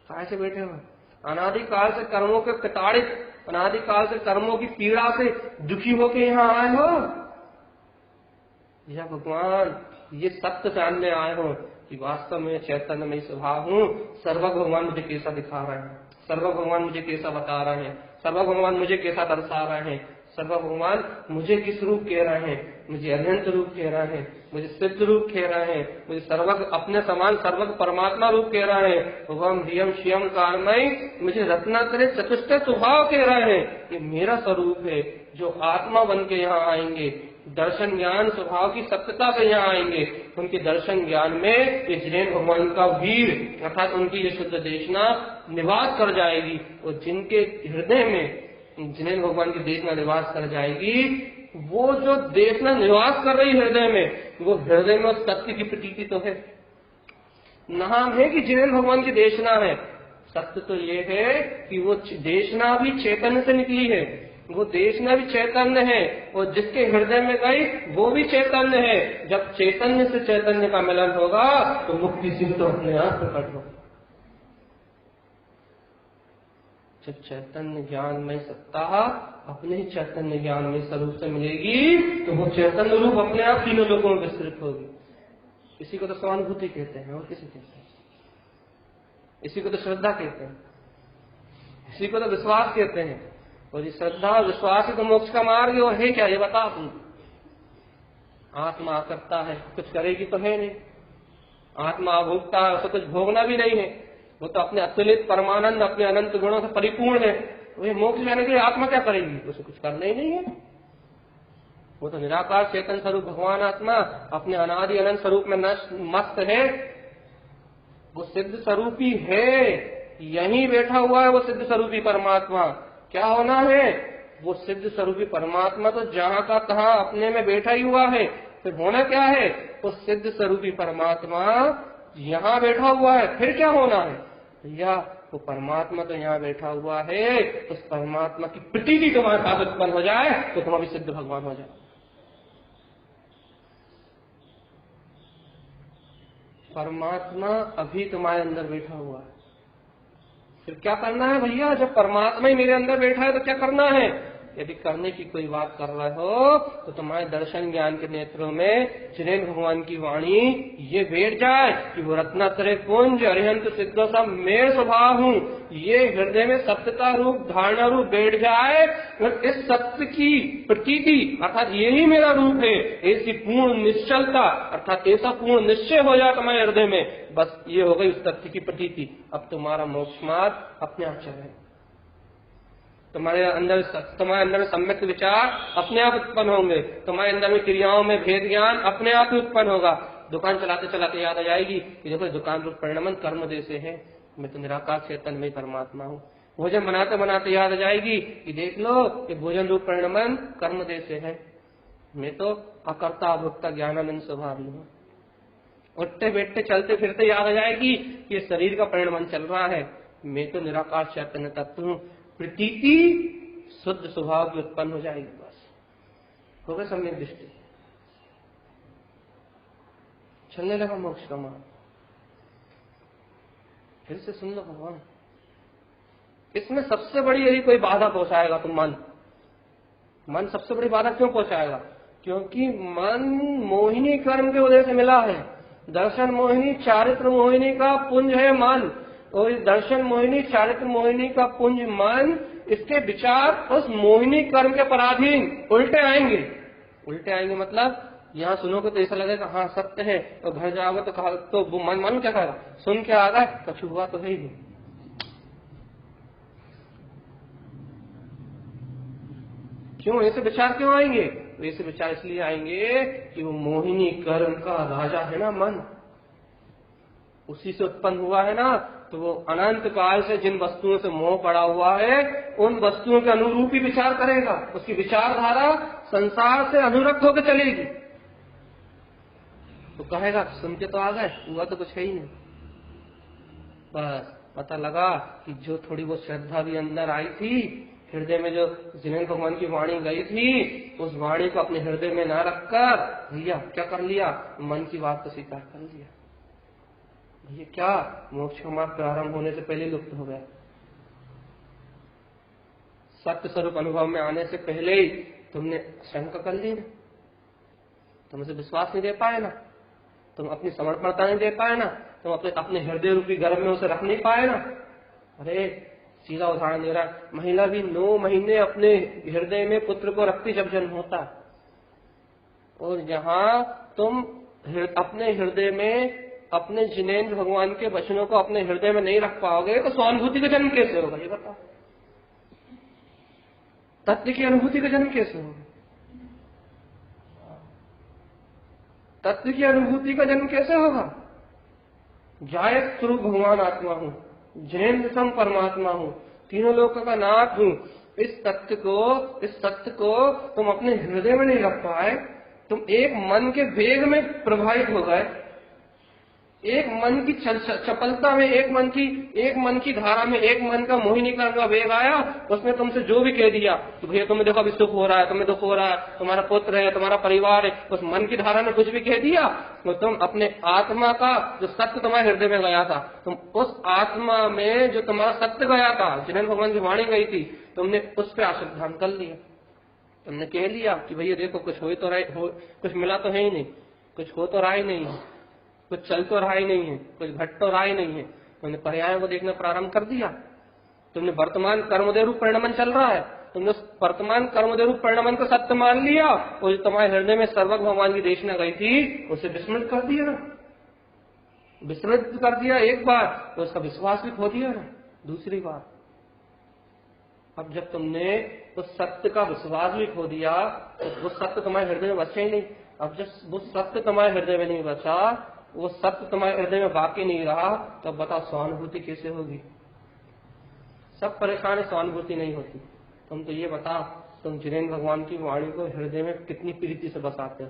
कैसे बैठे हो? अनादिकाल से कर्मों के प्रताड़ित, अनादिकाल से कर्मों की पीड़ा से दुखी होके यहाँ आए हो, या भगवान ये सत्य जानने आए हो कि वास्तव में चैतन्य में स्वभाव हूँ। सर्व भगवान मुझे कैसा दिखा रहे हैं, सर्व भगवान मुझे कैसा बता रहे हैं, सर्व भगवान मुझे कैसा दर्शा रहे हैं, सर्व भगवान मुझे किस रूप कह रहे हैं, मुझे अनंत रूप कह रहे हैं, मुझे सिद्ध रूप कह रहे हैं, मुझे सर्वज्ञ अपने समान सर्वज्ञ परमात्मा रूप कह रहे हैं, भगवान ह्रियम श्रियम कारमय मुझे रत्नात्रय चतुष्ट स्वभाव कह रहे हैं। ये मेरा स्वरूप है। जो आत्मा बन के यहाँ आएंगे, दर्शन ज्ञान स्वभाव की सत्यता से यहाँ आएंगे, उनके दर्शन ज्ञान में ये जिनेन्द्र भगवान का वीर अर्थात उनकी ये शुद्ध देशना निवास कर जाएगी। और जिनके हृदय में जिनेन्द्र भगवान की देशना निवास कर जाएगी, वो जो देशना निवास कर रही हृदय में, वो हृदय में उस सत्य की प्रतीति तो है। नाम है कि जिनेन्द्र भगवान की देशना है, सत्य तो ये है कि वो देशना भी चैतन्य से निकली है, वो देशना भी चैतन्य है, और जिसके हृदय में गई वो भी चैतन्य है। जब चैतन्य से चैतन्य का मिलन होगा तो मुक्ति सिद्ध तो अपने आप प्रकट होगा। जब चैतन्य ज्ञान में सत्ता अपने ही चैतन्य ज्ञान में स्वरूप से मिलेगी तो वो चैतन्य रूप अपने आप तीनों लोगों में विस्तृत होगी। इसी को तो सहानुभूति कहते हैं, और किसी कहते हैं, इसी को तो श्रद्धा कहते हैं, इसी को तो विश्वास कहते हैं। और ये श्रद्धा विश्वास ही तो मोक्ष का मार्ग है। और है क्या ये बता तुम? आत्मा करता है, कुछ करेगी तो है नहीं। आत्मा भोगता है, उसे कुछ भोगना भी नहीं है। वो तो अपने अतुलित परमानंद अपने अनंत गुणों से परिपूर्ण है। वो मोक्ष जाने के लिए आत्मा क्या करेगी? उसे कुछ करना ही नहीं है। वो तो निराकार चेतन स्वरूप भगवान आत्मा अपने अनादि अनंत स्वरूप में मस्त है। वो सिद्ध स्वरूपी है, यहीं बैठा हुआ है वो सिद्ध स्वरूपी परमात्मा। क्या होना है? वो सिद्ध स्वरूपी परमात्मा तो जहाँ का तहाँ अपने में बैठा ही हुआ है। फिर होना क्या है? वो सिद्ध स्वरूपी परमात्मा यहाँ बैठा हुआ है। फिर क्या होना है? या वो परमात्मा तो यहाँ बैठा हुआ है, उस परमात्मा की प्रतीति तुम्हारे साथ उत्पन्न हो जाए तो तुम अभी सिद्ध भगवान हो जाए। परमात्मा अभी तुम्हारे अंदर बैठा हुआ है। फिर क्या करना है भैया? जब परमात्मा ही मेरे अंदर बैठा है तो क्या करना है? यदि करने की कोई बात कर रहे हो तो तुम्हारे दर्शन ज्ञान के नेत्रों में जिनेन्द्र भगवान की वाणी ये बैठ जाए कि वो रत्नात्रय पुंज अरिहंत सिद्ध सब मैं स्वभाव हूँ। ये हृदय में सत्यता रूप धारणा रूप बैठ जाए और इस सत्य की प्रतीति अर्थात यही मेरा रूप है, ऐसी पूर्ण निश्चलता अर्थात ऐसा पूर्ण निश्चय हो जाए तुम्हारे हृदय में, बस ये हो गई उस सत्य की प्रतीति। अब तुम्हारा मोक्ष मार्ग अपने आप चले। तुम्हारे अंदर सम्यक विचार अपने आप उत्पन्न होंगे। तुम्हारे अंदर में क्रियाओं में भेद ज्ञान अपने आप ही उत्पन्न होगा। दुकान चलाते चलाते याद आ जाएगी कि देखो दुकान रूप परिणमन कर्म जैसे है, मैं तो निराकार चेतन में परमात्मा हूँ। भोजन बनाते बनाते याद आ जाएगी कि देख लो ये भोजन रूप परिणमन कर्म जैसे है, मैं तो अकर्ता अभोक्ता ज्ञानानंद स्वभाव हूँ। उठते बैठते चलते फिरते याद आ जाएगी कि ये शरीर का परिणमन चल रहा है, मैं तो निराकार चैतन्य तत्व हूँ। प्रतीति शुद्ध स्वभाव की उत्पन्न हो जाएगी, बस हो गए सम्यक दृष्टि। चलने लगा मोक्ष का मार्ग। फिर से सुन लो भगवान, इसमें सबसे बड़ी यदि कोई बाधा पहुंचाएगा तो मन सबसे बड़ी बाधा क्यों पहुंचाएगा? क्योंकि मन मोहिनी कर्म के वजह से मिला है। दर्शन मोहिनी चारित्र मोहिनी का पुंज है मन, और इस दर्शन मोहिनी चारित्र मोहिनी का पुंज मन, इसके विचार उस मोहिनी कर्म के पराधीन उल्टे आएंगे मतलब यहाँ सुनोगे तो ऐसा लगेगा हाँ सत्य है, और घर जाओगे तो मन क्या कहेगा, सुन के आ गए कछ हुआ तो है ही नहीं। क्यों ऐसे विचार क्यों आएंगे? ऐसे विचार इसलिए आएंगे कि वो मोहिनी कर्म का राजा है ना मन, उसी से उत्पन्न हुआ है ना, तो वो अनंत काल से जिन वस्तुओं से मोह पड़ा हुआ है उन वस्तुओं के अनुरूप ही विचार करेगा। उसकी विचारधारा संसार से अनुरक्त होकर चलेगी। तो कहेगा सुन के तो आ गए, हुआ तो कुछ है ही नहीं। बस पता लगा कि जो थोड़ी वो श्रद्धा भी अंदर आई थी, हृदय में जो जिनेन्द्र भगवान की वाणी गई थी, उस वाणी को अपने हृदय में न रखकर भैया क्या कर लिया, मन की बात को स्वीकार कर लिया। भैया क्या, मोक्ष का मार्ग प्रारंभ होने से पहले लुप्त हो गया। सत्य स्वरूप अनुभव में आने से पहले ही तुमने शंका कर ली ना, तुम उसे विश्वास नहीं दे पाए ना, तुम अपनी समर्पणता नहीं दे पाए ना, तुम अपने हृदय रूपी गर्भ में उसे रख नहीं पाए ना। अरे सीधा उदाहरण दे रहा है, महिला भी 9 महीने अपने हृदय में पुत्र को रखती जब जन्म होता, और जहां तुम अपने हृदय में अपने जिनेन्द्र भगवान के वचनों को अपने हृदय में नहीं रख पाओगे तो स्वानुभूति का जन्म कैसे होगा, ये बताओ। तत्व की अनुभूति का जन्म कैसे होगा? तत्व की अनुभूति का जन्म कैसे होगा? जायक स्वरूप भगवान आत्मा हूँ, जिनेन्द्र सम परमात्मा हूँ, तीनों लोकों का नाथ हूँ। इस सत्य को तुम अपने हृदय में नहीं रख पाए, तुम एक मन के वेग में प्रभावित हो गए, एक मन की चपलता में, एक मन की धारा में, एक मन का मोहिनी का वेग आया, उसने तुमसे जो भी कह दिया तो भैया तुम्हें देखो अभी सुख हो रहा है, तुम्हें दुख हो रहा है, तुम्हारा पुत्र है, तुम्हारा परिवार है, उस मन की धारा ने कुछ भी कह दिया तो तुम अपने आत्मा का जो सत्य तुम्हारे हृदय में गया था, तुम उस आत्मा में जो तुम्हारा सत्य गया था, जिनेन्द्र भगवान की वाणी गई थी, तुमने उस पर आश्रद्धान कर लिया। तुमने कह लिया कि भैया देखो कुछ कुछ मिला तो है ही नहीं, कुछ हो तो रहा ही नहीं है, कुछ चल तो रहा ही नहीं है, कुछ घट तो रहा ही नहीं है। तुमने पर्यायों को देखना प्रारंभ कर दिया। तुमने वर्तमान कर्मोदय रूप परिणमन चल रहा है, तुमने उस वर्तमान कर्मोदय रूप परिणमन को सत्य मान लिया, और जो तुम्हारे हृदय में सर्वज्ञ भगवान की देशना गई थी उसे विस्मृत कर दिया ना। विस्मृत कर दिया एक बार तो उसका विश्वास भी खो दिया ना दूसरी बार। अब जब तुमने उस सत्य का विश्वास भी खो दिया तो वो सत्य तुम्हारे हृदय में बचा ही नहीं। अब जब वो सत्य तुम्हारे हृदय में नहीं बचा, वो सत्य तुम्हारे हृदय में बाकी नहीं रहा, तो अब बताओ सहानुभूति कैसे होगी? सब परेशान है, सहानुभूति नहीं होती। तुम तो ये बताओ, तुम जिनेन्द्र भगवान की वाणी को हृदय में कितनी प्रीति से बसाते हो?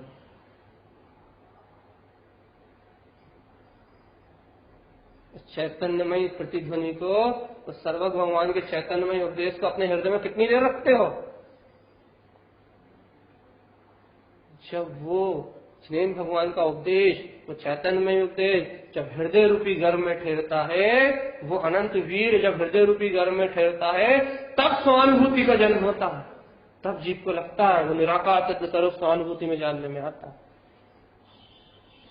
चैतन्यमय प्रतिध्वनि को, उस सर्वज्ञ भगवान के चैतन्यमय उपदेश को अपने हृदय में कितनी देर रखते हो? जब वो जिनेन्द्र भगवान का उपदेश, वो चैतन्यमय उपदेश जब हृदय रूपी गर्भ में ठहरता है, वो अनंत वीर जब हृदय रूपी गर्भ में ठहरता है, तब स्वानुभूति का जन्म होता है। तब जीव को लगता है वो निराकार तत्व स्वरूप स्वानुभूति में जानने में आता है,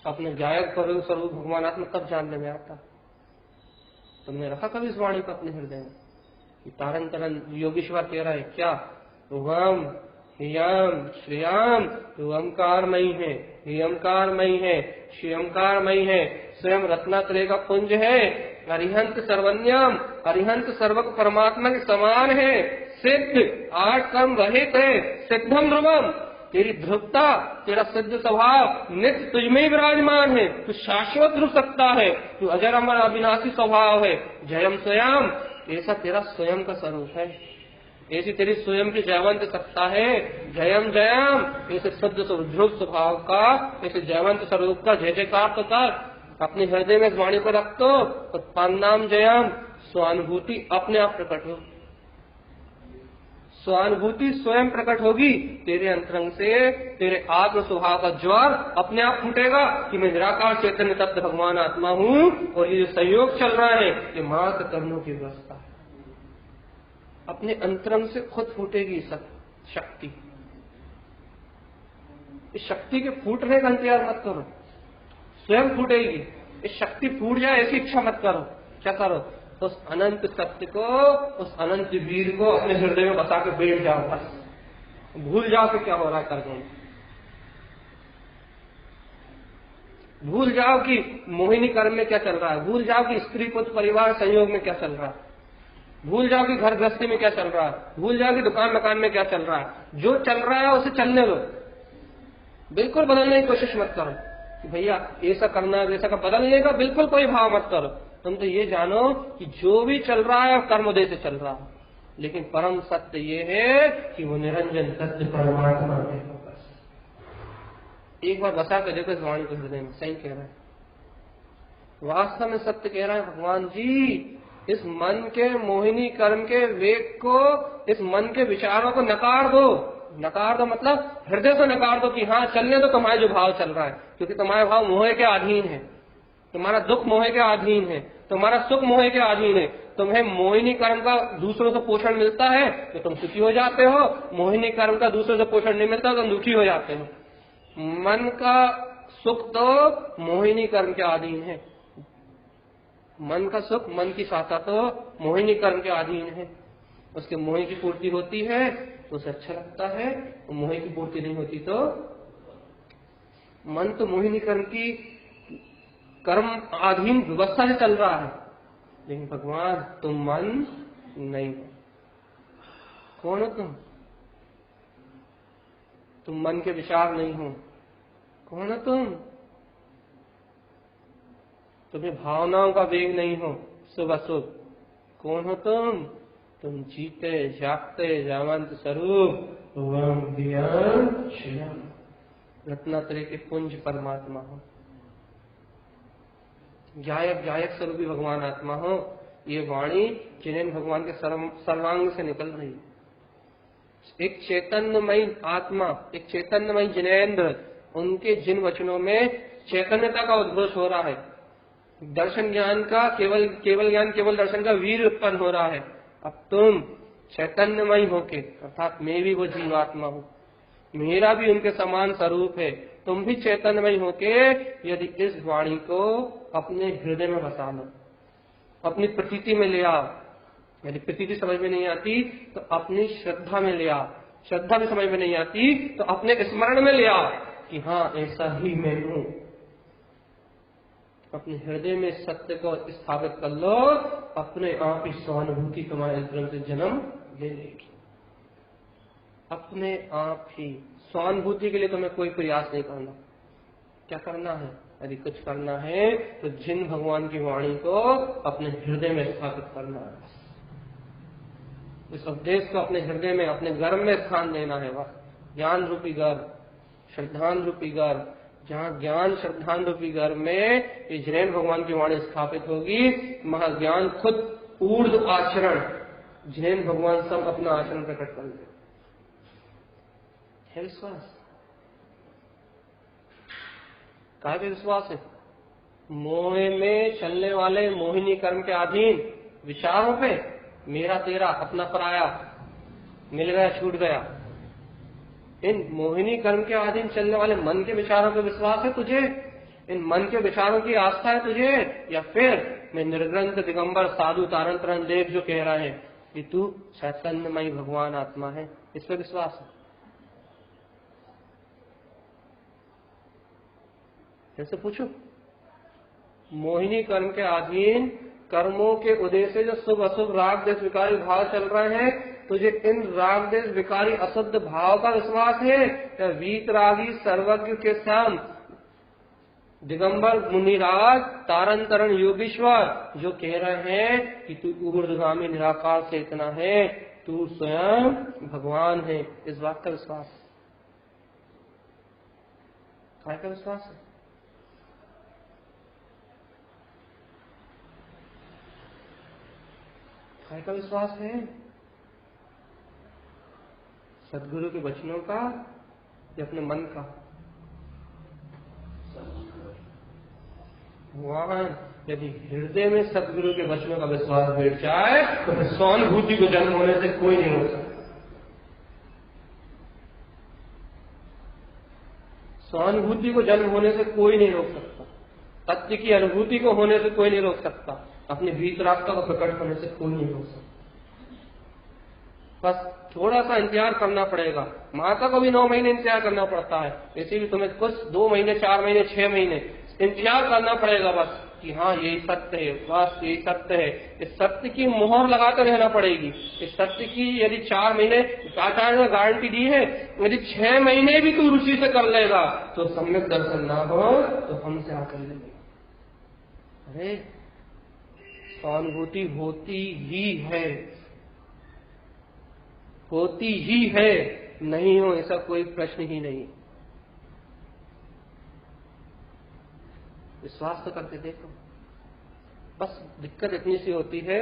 अपने जायक स्वरूप भगवान आत्मा तब जानने में आता है। तुमने रखा कभी इस वाणी को अपने हृदय में? तारन तरन योगीश्वर कह रहा है क्या, वम हियम श्रियम, तू ओंकारमयी है, हियंकारमयी है, श्रियंकारमयी है, स्वयं रत्नात्रय का पुंज है, अरिहंत सर्वन्यम, अरिहंत सर्वक परमात्मा के समान है, सिद्ध 8 कर्म रहित है, सिद्धम ध्रुवम, तेरी ध्रुवता, तेरा सिद्ध स्वभाव नित्य तुझमें ही विराजमान है, तू शाश्वत ध्रुव सकता है, तू अजर अमर अविनाशी स्वभाव है, जयम स्वयं, ऐसा तेरा स्वयं का स्वरूप है, ऐसी तेरी स्वयं की जयवंत सत्ता है, जयम जयम, ऐसे शुद्ध ध्रुव स्वभाव का, ऐसे जयवंत स्वरूप का जय जयकार तो कर, अपने हृदय में वाणी को रख दो, उत्पन्नाम जयम, स्वानुभूति अपने आप प्रकट हो। स्वानुभूति स्वयं प्रकट होगी तेरे अंतरंग से, तेरे आत्म स्वभाव का ज्वार अपने आप फूटेगा कि मैं निराकार चैतन्य तत्व भगवान आत्मा हूँ, और ये जो सहयोग चल रहा है ये मात्र कर्मों की व्यवस्था है। अपने अंतरंग से खुद फूटेगी सब शक्ति। इस शक्ति के फूटने का इंतजार मत करो, स्वयं फूटेगी। इस शक्ति फूट जाए ऐसी इच्छा मत करो। क्या करो? उस अनंत सत्य को, उस अनंत वीर को अपने हृदय में बसा के बैठ जाओ। बस भूल जाओ कि क्या हो रहा है कर्मों में। भूल जाओ कि मोहिनी कर्म में क्या चल रहा है। भूल जाओ कि स्त्री पुत्र परिवार संयोग में क्या चल रहा है। भूल जाओ कि घर गृहस्थी में क्या चल रहा है। भूल जाओ कि दुकान मकान में क्या चल रहा है। जो चल रहा है उसे चलने दो। बिल्कुल बदलने की कोशिश मत करो कि भैया ऐसा करना वैसा का। बदलने का बिल्कुल कोई भाव मत करो। तुम तो ये जानो कि जो भी चल रहा है कर्मोदय से चल रहा है, लेकिन परम सत्य ये है कि वो निरंजन सत्य परमात्मा है। एक बार बसा कर देखो इस वाणी के हृदय में, सही कह रहा है, वास्तव में सत्य कह रहा है भगवान जी। इस मन के मोहिनी कर्म के वेग को, इस मन के विचारों को नकार दो। नकार दो मतलब हृदय से नकार दो कि हाँ चलने दो तुम्हारा जो भाव चल रहा है, क्योंकि तुम्हारा भाव मोह के अधीन है। तुम्हारा दुख मोह के अधीन है, तुम्हारा सुख मोह के अधीन है। तुम्हें मोहिनी कर्म का दूसरों से पोषण मिलता है तो तुम सुखी हो जाते हो, मोहिनी कर्म का दूसरों से पोषण नहीं मिलता तो तुम दुखी हो जाते हो। मन का सुख तो मोहिनी कर्म के अधीन है। मन का सुख, मन की साता तो मोहिनी कर्म के अधीन है। उसके मोह की पूर्ति होती है तो उसे अच्छा लगता है, और मोह की पूर्ति नहीं होती तो मन तो मोहिनी कर्म की कर्म अधीन व्यवस्था से चल रहा है। लेकिन भगवान तुम मन नहीं हो। कौन हो तुम मन के विचार नहीं हो। कौन हो तुम्हें भावनाओं का वेग नहीं हो शुभ अशुभ। कौन हो तुम जीते जागते जावंत स्वरूप रत्नात्रय के पुंज परमात्मा हो। गायक गायक स्वरूपी भगवान आत्मा हो। ये वाणी जिन्हें भगवान के सर्वांग से निकल रही है। एक चैतन्यमयी आत्मा, एक चैतन्यमयी जिनेन्द्र, उनके जिन वचनों में चैतन्यता का उद्घोष हो रहा है। दर्शन ज्ञान का केवल ज्ञान केवल दर्शन का वीर उत्पन्न हो रहा है। अब तुम चैतन्यमयी होके, अर्थात मैं भी वो जीवात्मा हूँ, मेरा भी उनके समान स्वरूप है। तुम भी चैतन्यमयी होके यदि इस वाणी को अपने हृदय में बसा लो, अपनी प्रतीति में ले आओ। यदि प्रतीति समझ में नहीं आती तो अपनी श्रद्धा में ले आओ। श्रद्धा भी समझ में नहीं आती तो अपने स्मरण में ले आओ कि हाँ ऐसा ही मैं हूँ। अपने हृदय में सत्य को स्थापित कर लो, अपने आप ही सहानुभूति तुम्हारे अंतरंग से जन्म ले लेगी। अपने आप ही सहानुभूति के लिए तुम्हें कोई प्रयास नहीं करना। क्या करना है? यदि कुछ करना है तो जिन भगवान की वाणी को अपने हृदय में स्थापित करना है। इस उपदेश को अपने हृदय में, अपने गर्भ में स्थान देना है। वह ज्ञान रूपी गर्भ, श्रद्धान रूपी गर्भ, जहाँ ज्ञान श्रद्धान रूपी गर्भ में ये जिनेन्द्र भगवान की वाणी स्थापित होगी, महाज्ञान खुद ऊर्ध्व आचरण, जिनेन्द्र भगवान सब अपना आचरण प्रकट कर दे। है विश्वास? काहे पे विश्वास है? मोह में चलने वाले मोहिनी कर्म के अधीन विचारों पे, मेरा तेरा अपना पराया, मिल गया छूट गया, इन मोहिनी कर्म के अधीन चलने वाले मन के विचारों पे विश्वास है तुझे? इन मन के विचारों की आस्था है तुझे? या फिर मैं निर्ग्रंथ दिगंबर साधु तारण तरण देव जो कह रहा है कि तू चैतन्यमयी भगवान आत्मा है, इस पे विश्वास है? ऐसे पूछो। मोहिनी कर्म के अधीन कर्मों के उदय से जो शुभ अशुभ राग देश विकारी भाव चल रहे हैं, तुझे इन राग देश विकारी अशुद्ध भाव का विश्वास है? या वीतरागी सर्वज्ञ के श्याम दिगंबर मुनिराज तारण तरण योगीश्वर जो कह रहे हैं कि तू ऊर्ध्वगामी निराकार चेतना है, तू स्वयं भगवान है, इस बात का विश्वास? काय का विश्वास है? काय का विश्वास है? सदगुरु के वचनों का या अपने मन का? वहां यदि हृदय में सदगुरु के वचनों का विश्वास बैठ जाए तो फिर स्वानुभूति को जन्म होने से कोई नहीं रोक सकता। स्वानुभूति को जन्म होने से कोई नहीं रोक सकता। सत्य की अनुभूति को होने से कोई नहीं रोक सकता। अपने भीतरात्मा को प्रकट होने से कोई नहीं रोक सकता। बस थोड़ा सा इंतजार करना पड़ेगा। माता को भी 9 महीने इंतजार करना पड़ता है, ऐसे भी तुम्हें कुछ 2 महीने, 4 महीने, 6 महीने इंतजार करना पड़ेगा बस कि हाँ यही सत्य है, बस यही सत्य है। इस सत्य की मोहर लगाकर रहना पड़ेगी। इस सत्य की यदि 4 महीने आचार्य ने गारंटी दी है, यदि 6 महीने भी तू रुचि से कर लेगा तो सम्यक दर्शन ना हो तो हमसे आकर लेंगे। अरे सहानुभूति होती ही है, होती ही है, नहीं हो ऐसा कोई प्रश्न ही नहीं। विश्वास तो करके देखो। बस दिक्कत इतनी सी होती है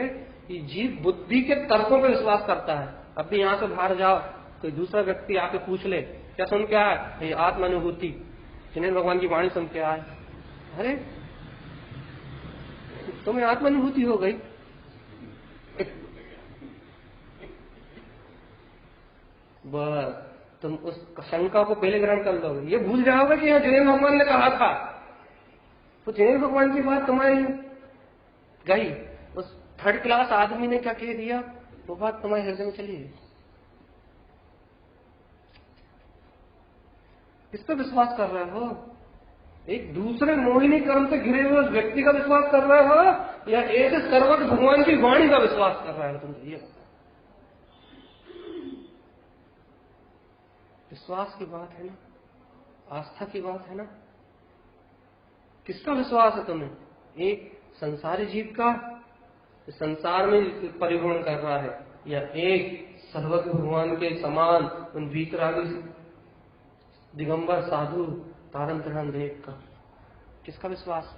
कि जीव बुद्धि के तर्कों पर विश्वास करता है। अब भी यहां से बाहर जाओ, कोई दूसरा व्यक्ति आके पूछ ले क्या सुन के आए? आत्मानुभूति, जिन्हें भगवान की वाणी सुन के आए। अरे तुम्हें आत्मानुभूति हो गई, बस तुम उस शंका को पहले ग्रहण कर लोगे। ये भूल जाओगे कि जिनेन्द्र भगवान ने कहा था, तो जिनेन्द्र भगवान की बात तुम्हारी गई। उस 3rd क्लास आदमी ने क्या कह दिया, वो बात तुम्हारे हृदय में चली गई। किस पर विश्वास कर रहे हो? एक दूसरे मोहिनी कर्म से घिरे हुए उस व्यक्ति का विश्वास कर रहे हो या एक सर्वज्ञ भगवान की वाणी का विश्वास कर रहे हो? तुम ये विश्वास की बात है ना, आस्था की बात है ना। किसका विश्वास है तुम्हें? एक संसारी जीव का, संसार में परिभ्रमण कर रहा है, या एक सर्वज्ञ भगवान के समान उन वीतरागी दिगंबर साधु तारण तरण देव का? किसका विश्वास?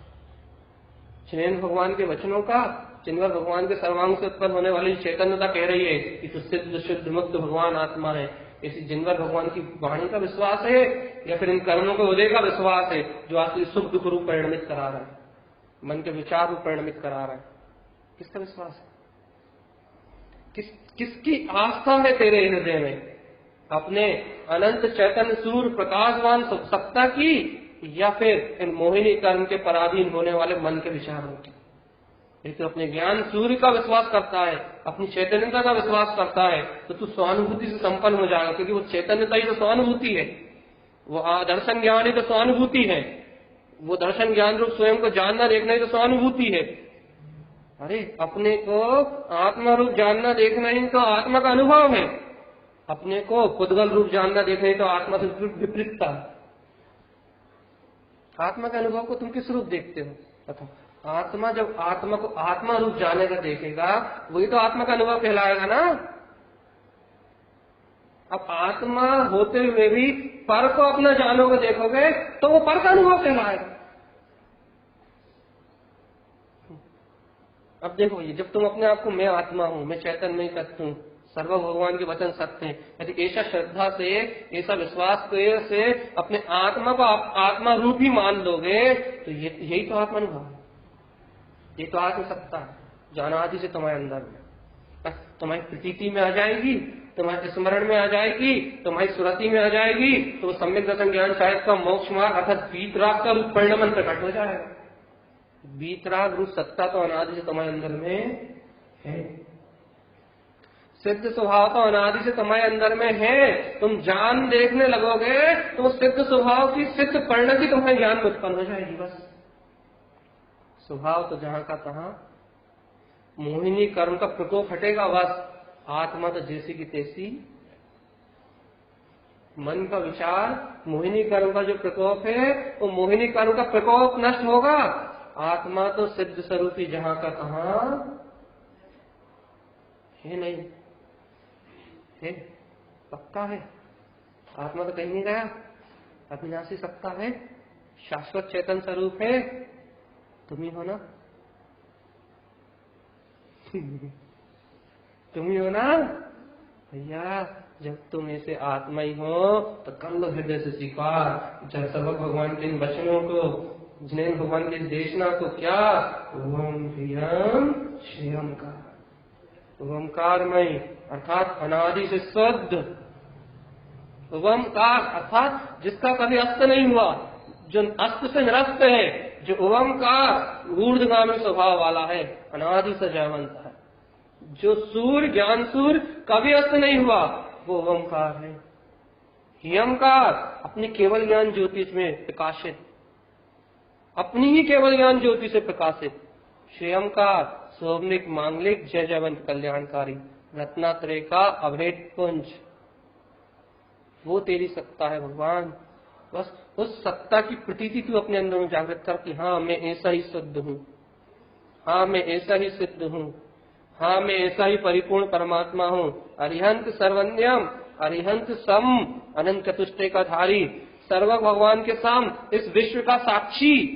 जिनेन्द्र भगवान के वचनों का, जिनवर भगवान के सर्वांग से उत्पन्न होने वाली चैतन्यता कह रही है कि तू सिद्ध शुद्ध मुक्त भगवान आत्मा है, इसी जिनवर भगवान की वाणी का विश्वास है, या फिर इन कर्मों के उदय का विश्वास है जो असली सुख दुख रूप परिणमित करा रहा है, मन के विचार रूप परिणमित करा रहा है? किसका विश्वास है? किसकी आस्था है तेरे हृदय में? अपने अनंत चैतन्य सूर्य प्रकाशवान सत्ता की, या फिर इन मोहिनी कर्म के पराधीन होने वाले मन के विचारों की? यदि तो अपने ज्ञान सूर्य का विश्वास करता है, अपनी चैतन्यता का विश्वास करता है, तो तू स्वानुभूति से संपन्न हो जाएगा, क्योंकि वो चैतन्यता ही तो स्वानुभूति है, वो दर्शन ज्ञान ही तो स्वानुभूति है, वो दर्शन ज्ञान रूप स्वयं को जानना देखना ही तो स्वानुभूति है। अरे अपने को आत्मा रूप जानना देखना ही तो आत्मा का अनुभव है, अपने को पुद्गल रूप जानना देखना ही तो आत्मा से विपरीतता। आत्मा के अनुभव को तुम किस रूप देखते हो? अथवा आत्मा जब आत्मा को आत्मा रूप जानेगा देखेगा, वही तो आत्मा का अनुभव कहलाएगा ना। अब आत्मा होते हुए भी पर को अपना जानोगे देखोगे तो वो पर का अनुभव कहलाएगा। अब देखो, ये जब तुम अपने आप को मैं आत्मा हूं, मैं चैतन्य नहीं तत्व हूं, सर्व भगवान के वचन सत्य है, यदि ऐसा श्रद्धा से, ऐसा विश्वास से अपने आत्मा को आप आत्मा रूप ही मान लोगे तो यही तो आत्मानुभव है, ये तो आत्मसत्ता है जो अनादि से तुम्हारे अंदर में, तुम्हारी प्रतीति में आ जाएगी, तुम्हारे स्मरण में आ जाएगी, तुम्हारी सुरति में आ जाएगी, तो वो सम्यक दर्शन ज्ञान शायद का मोक्ष मार्ग अर्थात वीतराग का रूप परिणमन प्रकट हो जाएगा। वीतराग रूप सत्ता तो अनादि से तुम्हारे अंदर में है, सिद्ध स्वभाव तो अनादि से तुम्हारे अंदर में है। तुम जान देखने लगोगे तो सिद्ध स्वभाव की सिद्ध परिणति तुम्हारे ज्ञान में उत्पन्न हो जाएगी। बस स्वभाव तो जहां का तहां, मोहिनी कर्म का प्रकोप हटेगा, बस आत्मा तो जैसी की तैसी, मन का विचार, मोहिनी कर्म का जो प्रकोप है वो मोहिनी कर्म का प्रकोप नष्ट होगा, आत्मा तो सिद्ध स्वरूपी जहां का तहां है। नहीं है, पक्का है, आत्मा तो कहीं नहीं गया, अविनाशी सत्ता है, शाश्वत चेतन स्वरूप है, तुम ही हो ना तुम ही हो ना। भैया जब तुम ऐसे आत्मा ही हो तो कर लो हृदय से स्वीकार। जब सब भगवान के इन वचनों को, जिन्हें भगवान की देशना को क्या ओम ह्रीयम श्रीयम का ओमकारमय अर्थात अनादि से शुद्ध ओमकार अर्थात जिसका कभी अस्त नहीं हुआ, जो अस्त से निरस्त है, जो ओमकार ऊर्ध्वगामी स्वभाव वाला है, अनादि से जयवंत है, जो सूर्य ज्ञान सूर्य कभी अस्त नहीं हुआ, वो ओमकार है। ह्यंकार अपनी केवल ज्ञान ज्योति में प्रकाशित, अपनी ही केवल ज्ञान ज्योति से प्रकाशित। श्रेयंकार सौम्यक मांगलिक जय जयवंत कल्याणकारी रत्नात्रय का अभेद पुंज, वो तेरी सत्ता है भगवान। बस उस सत्ता की प्रतीति तू अपने अंदर में जागृत कर कि हाँ मैं ऐसा ही शुद्ध हूँ, हाँ मैं ऐसा ही सिद्ध हूँ, हाँ मैं ऐसा ही परिपूर्ण परमात्मा हूँ। अरिहंत सर्वन्यम अरिहंत सम अनंत चतुष्टय का धारी, सर्व भगवान के सम, इस विश्व का साक्षी,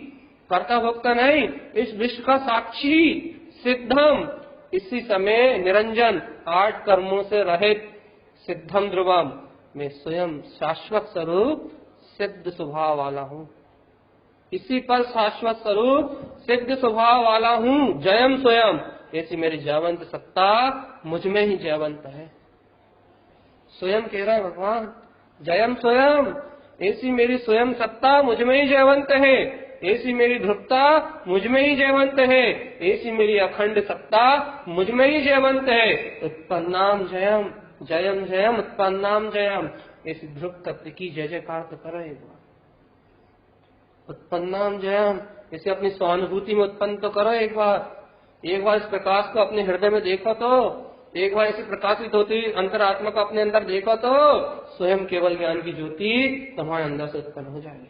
कर्ता भोक्ता नहीं, इस विश्व का साक्षी सिद्धम, इसी समय निरंजन 8 कर्मों से रहित सिद्धम ध्रुवम, मैं स्वयं शाश्वत स्वरूप सिद्ध स्वभाव वाला हूँ, इसी पर शाश्वत स्वरूप सिद्ध स्वभाव वाला हूँ। जयम स्वयं, ऐसी मेरी जयवंत सत्ता मुझ में ही जयवंत है। स्वयं कह रहा है भगवान, जयम स्वयं, ऐसी मेरी स्वयं सत्ता मुझ में ही जयवंत है, ऐसी मेरी ध्रुवता मुझ में ही जयवंत है, ऐसी मेरी अखंड सत्ता मुझ में ही जयवंत है। उत्पन्नाम जयम जयम जयम उत्पन्नाम जयम, ऐसी ध्रुव तत्व की जय जयकार तो करो एक बार। उत्पन्नाम जयम, इसे अपनी स्वानुभूति में उत्पन्न तो करो एक बार इस प्रकाश को अपने हृदय में देखो तो, एक बार इसे प्रकाशित होती अंतरात्मा को अपने अंदर देखो तो स्वयं केवल ज्ञान की ज्योति तुम्हारे अंदर से उत्पन्न हो जाएगी,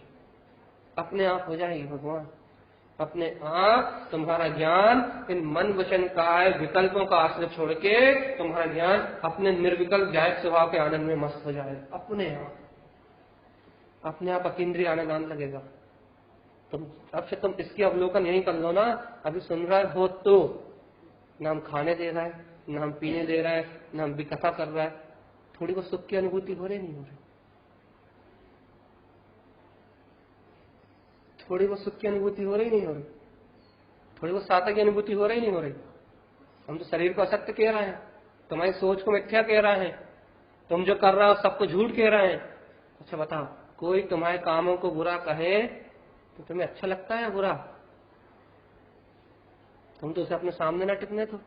अपने आप हो जाएगी भगवान। अपने आप तुम्हारा ज्ञान इन मन वचन काय विकल्पों का आश्रय छोड़ के तुम्हारा ज्ञान अपने निर्विकल्प जायक स्वभाव के आनंद में मस्त हो जाएगा। अपने आप अकेंद्रीय आनंद आने लगेगा। तुम अब से तुम इसकी अवलोकन यही कर लो ना। अभी सुन रहा है बहुत, तो ना हम खाने दे रहा है, ना हम पीने दे रहा है, ना हम विकथा कर रहा है, थोड़ी बहुत सुख की अनुभूति हो रही नहीं हो रही, थोड़ी बहुत सुख की अनुभूति हो रही नहीं हो रही, थोड़ी बहुत साधक की अनुभूति हो रही नहीं हो रही। हम तो शरीर को असत्य कह रहे हैं, तुम्हारी सोच को मिथ्या कह रहे हैं, तुम जो कर रहे हो सबको झूठ कह रहे हैं। अच्छा बताओ, कोई तुम्हारे कामों को बुरा कहे तो तुम्हें अच्छा लगता है बुरा? तुम तो उसे अपने सामने न टिकने दो।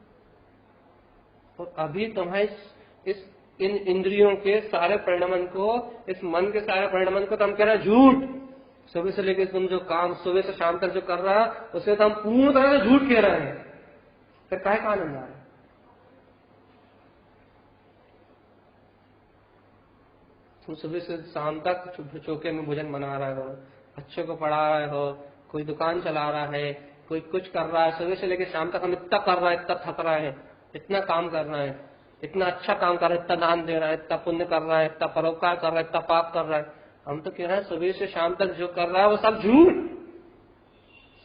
और अभी तुम्हारे इन इंद्रियों के सारे परिणमन को, इस मन के सारे परिणमन को तो हम कह रहे हैं झूठ। सुबह से लेकर तुम जो काम सुबह से शाम तक जो कर रहा है उसे तो हम पूर्ण तरह से झूठ कह रहे हैं। फिर काहे का आनंद आ रहा है? तुम सुबह से शाम तक चौके में भोजन बना रहे हो, बच्चों को पढ़ा रहे हो, कोई दुकान चला रहा है, कोई कुछ कर रहा है, सुबह से लेकर शाम तक हम इतना कर रहा है, इतना थक रहा है, इतना काम कर रहा है, इतना अच्छा काम कर रहा है, इतना दान दे रहा है, इतना पुण्य कर रहा है, इतना परोपकार कर रहा है, इतना पाप कर रहा है। हम तो कह रहे हैं सुबह से शाम तक जो कर रहा है वो सब झूठ,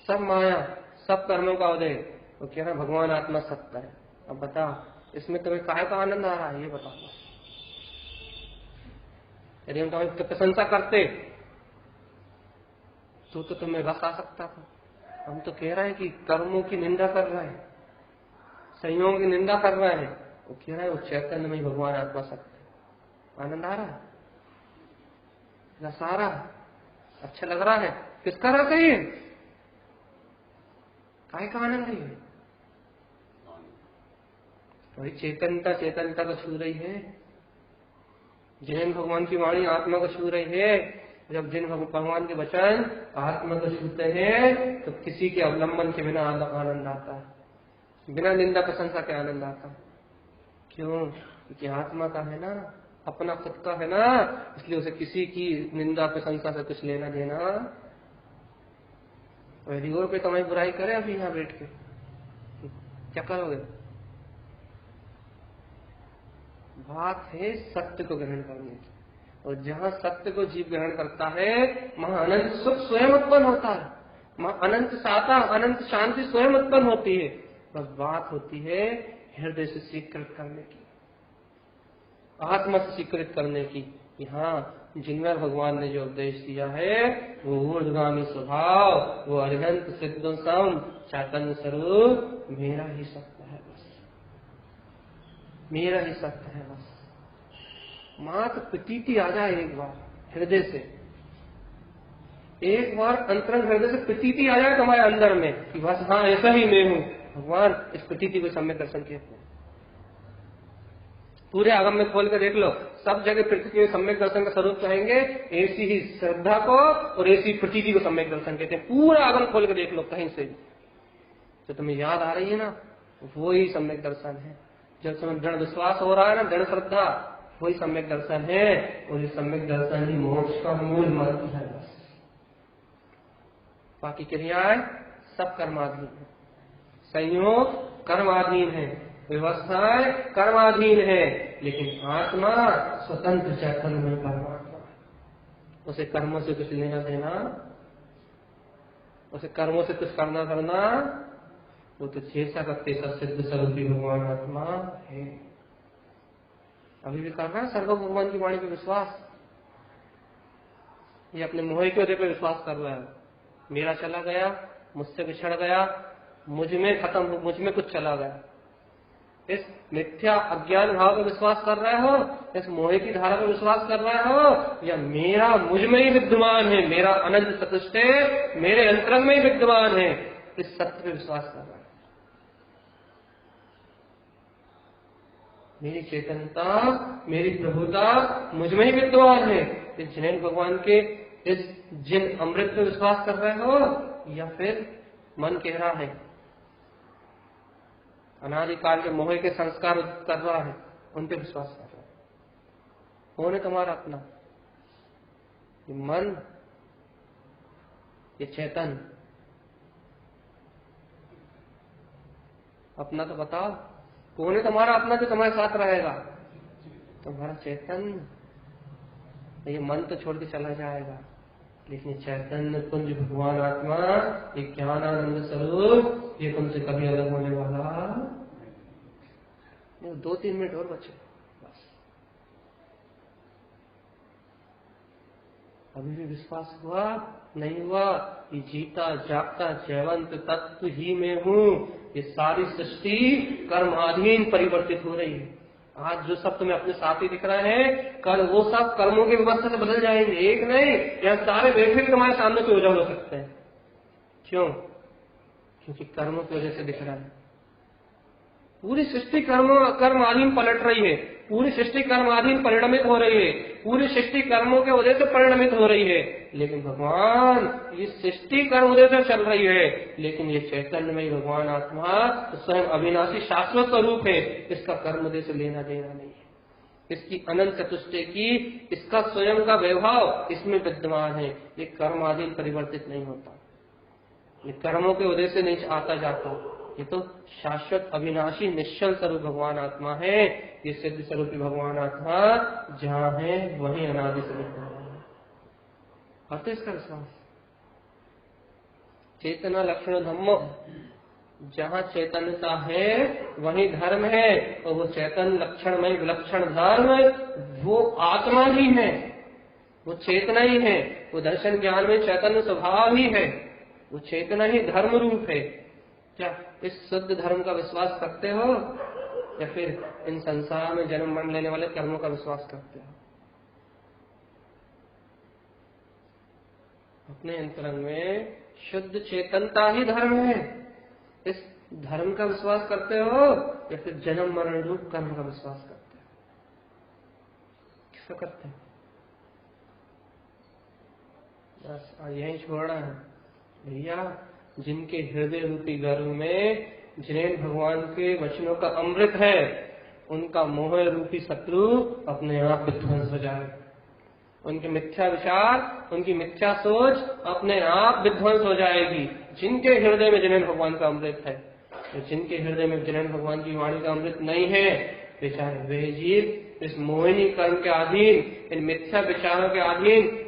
सब माया, सब कर्मों का उदय। वो कह रहा है भगवान आत्मा सत्य है। अब बताओ इसमें तुम्हें काहे का आनंद आ रहा है ये बताओ। यदि हम तुम्हारी प्रशंसा करते तो तुम्हें रस आ सकता था। हम तो कह रहे हैं कि कर्मों की निंदा कर रहे हैं, संयोग की निंदा कर रहे हैं। वो कह रहा है वो चैतन्य में भगवान आत्मा सत्य। आनंद आ रहा है, रस आ रहा है, अच्छा लग रहा है। किसका रस है ये? काय का आनंद है ये? वही चेतनता को छू रही है। जिन भगवान की वाणी आत्मा को छू रही है, जब जिन भगवान के वचन आत्मा को छूते हैं तो किसी के अवलंबन के बिना आनंद आता है, बिना निंदा प्रशंसा के आनंद आता है। क्यों? क्योंकि आत्मा का है ना, अपना खुद का है ना, इसलिए उसे किसी की निंदा प्रशंसा से कुछ लेना देना। यदि और कोई तुम्हारी बुराई करे अभी यहाँ बैठ के, क्या करोगे? बात है सत्य को ग्रहण करने की, और जहाँ सत्य को जीव ग्रहण करता है वहाँ अनंत सुख स्वयं उत्पन्न होता है, वहाँ अनंत साता अनंत शांति स्वयं उत्पन्न होती है। बस बात होती है हृदय से स्वीकृत करने की। आत्मा से स्वीकृत करने की कि हाँ, जिनमें भगवान ने जो उपदेश दिया है वो ऊर्ध्वगामी स्वभाव, वो अरिहंत सिद्ध सम चैतन्य स्वरूप मेरा ही सत्य है, बस मेरा ही सत्य है। बस मात्र प्रतीति आ जाए एक बार हृदय से, एक बार अंतरंग हृदय से प्रतीति आ जाए तुम्हारे अंदर में कि बस हाँ ऐसा ही मैं हूँ, भगवान इस प्रतीति को सम्यक दर्शन कहते हैं। पूरे आगम में खोल कर देख लो, सब जगह प्रतीति में सम्यक दर्शन का स्वरूप कहेंगे, ऐसी ही श्रद्धा को और ऐसी प्रतीति को सम्यक दर्शन कहते हैं। पूरा आगम खोल कर देख लो कहीं से जो तुम्हें याद आ रही है ना, वो ही सम्यक दर्शन है। जब तुम्हें दृढ़ विश्वास हो रहा है ना, दृढ़ श्रद्धा, वही सम्यक दर्शन है। और ये सम्यक दर्शन ही मोक्ष का मूल मंत्र है। बस बाकी क्रियाएं सब कर्माधीन है, संयोग कर्माधीन है, व्यवस्थाएं कर्माधीन है, लेकिन आत्मा स्वतंत्र चैतन्य में परमात्मा, उसे कर्मों से कुछ लेना देना, उसे कर्मों से कुछ करना करना, वो तो जैसा करते सिद्ध स्वरूपी भगवान आत्मा है। अभी भी कर रहा है सर्व भगवान की वाणी पे विश्वास, ये अपने मोह के उदय पे विश्वास कर रहा है। मेरा चला गया, मुझसे बिछड़ गया, मुझ में खत्म, मुझ में कुछ चला गया। इस मिथ्या अज्ञान भाव पर विश्वास कर रहे हो, इस मोह की धारा पर विश्वास कर रहे हो, या मेरा मुझ में ही विद्यमान है, मेरा अनंत सतुष्टे मेरे अंतरंग में ही विद्यमान है, इस सत्य पर विश्वास कर रहा है। मेरी चेतनता, मेरी प्रभुता मुझ में ही विद्यमान है। इस जिनेन भगवान के इस जिन अमृत पर विश्वास कर रहे हो, या फिर मन कह रहा है अनादिकाल के मोह के संस्कार कर रहा है, उन पे विश्वास कर रहा है। कौन है तुम्हारा अपना? ये मन, ये चेतन? अपना तो बताओ, कौन है तुम्हारा अपना जो तुम्हारे साथ रहेगा? तुम्हारा चेतन। ये मन तो छोड़ के चला जाएगा, लेकिन चैतन्य पुंज भगवान आत्मा, ये ज्ञानानंद स्वरूप, ये तुमसे कभी अलग होने वाला नहीं। 2-3 मिनट और बचे बस। अभी भी विश्वास हुआ नहीं हुआ? ये जीता जागता जयवंत तत्व ही में हूँ। ये सारी सृष्टि कर्माधीन परिवर्तित हो रही है। आज जो सब तुम्हें अपने साथी दिख रहे हैं, कल वो सब कर्मों की व्यवस्था से बदल जाएंगे। एक नहीं, यहाँ सारे बैठे तुम्हारे सामने से ओझल हो सकते हैं। क्यों? क्योंकि कर्मों की वजह से दिख रहा है। पूरी सृष्टि कर्माधीन पलट रही है, पूरी सृष्टि कर्माधीन परिणमित हो रही है, पूरी सृष्टि कर्मों के वजह से परिणमित हो रही है। लेकिन भगवान, ये सृष्टि कर्म वजह से चल रही है, लेकिन ये चैतन्य में भगवान आत्मा तो स्वयं अविनाशी शाश्वत स्वरूप है। इसका कर्म वजह से लेना देना नहीं है। इसकी अनंत चतुष्टय की, इसका स्वयं का वैभव इसमें विद्यमान है। ये कर्माधीन परिवर्तित नहीं होता, ये कर्मों के वजह से नहीं आता जाता। ये तो शाश्वत अविनाशी निश्चल स्वरूप भगवान आत्मा है। ये सिद्ध स्वरूपी भगवान आत्मा जहाँ है वहीं अनादि से विद्यमान है। और तो इसका विश्वास, चेतना लक्षण धम्मो, जहाँ चैतन्यता है वहीं धर्म है। और वो चैतन्य लक्षण में विलक्षण धर्म वो आत्मा ही है, वो चेतना ही है। वो दर्शन ज्ञान में चैतन्य स्वभाव ही है, वो चेतना ही धर्म रूप है। क्या इस शुद्ध धर्म का विश्वास करते हो, या फिर इन संसार में जन्म मरण लेने वाले कर्मों का विश्वास करते हो? अपने अंतरंग में शुद्ध चेतनता ही धर्म है। इस धर्म का विश्वास करते हो, या फिर जन्म मरण रूप कर्म का विश्वास करते हो? किसका करते हो? बस यही छोड़ना है भैया। जिनके हृदय रूपी गर्भ में जिनेन भगवान के वचनों का अमृत है, उनका मोह रूपी शत्रु अपने आप विध्वंस हो जाए। उनके मिथ्या विचार, उनकी मिथ्या सोच अपने आप विध्वंस हो जाएगी। जिनके हृदय में जिनेन भगवान का अमृत है, जिनके हृदय में जिनेन भगवान की वाणी का अमृत नहीं है, बेचारे वे जीव इस मोहिनी कर्म के अधीन, इन मिथ्या विचारों के अधीन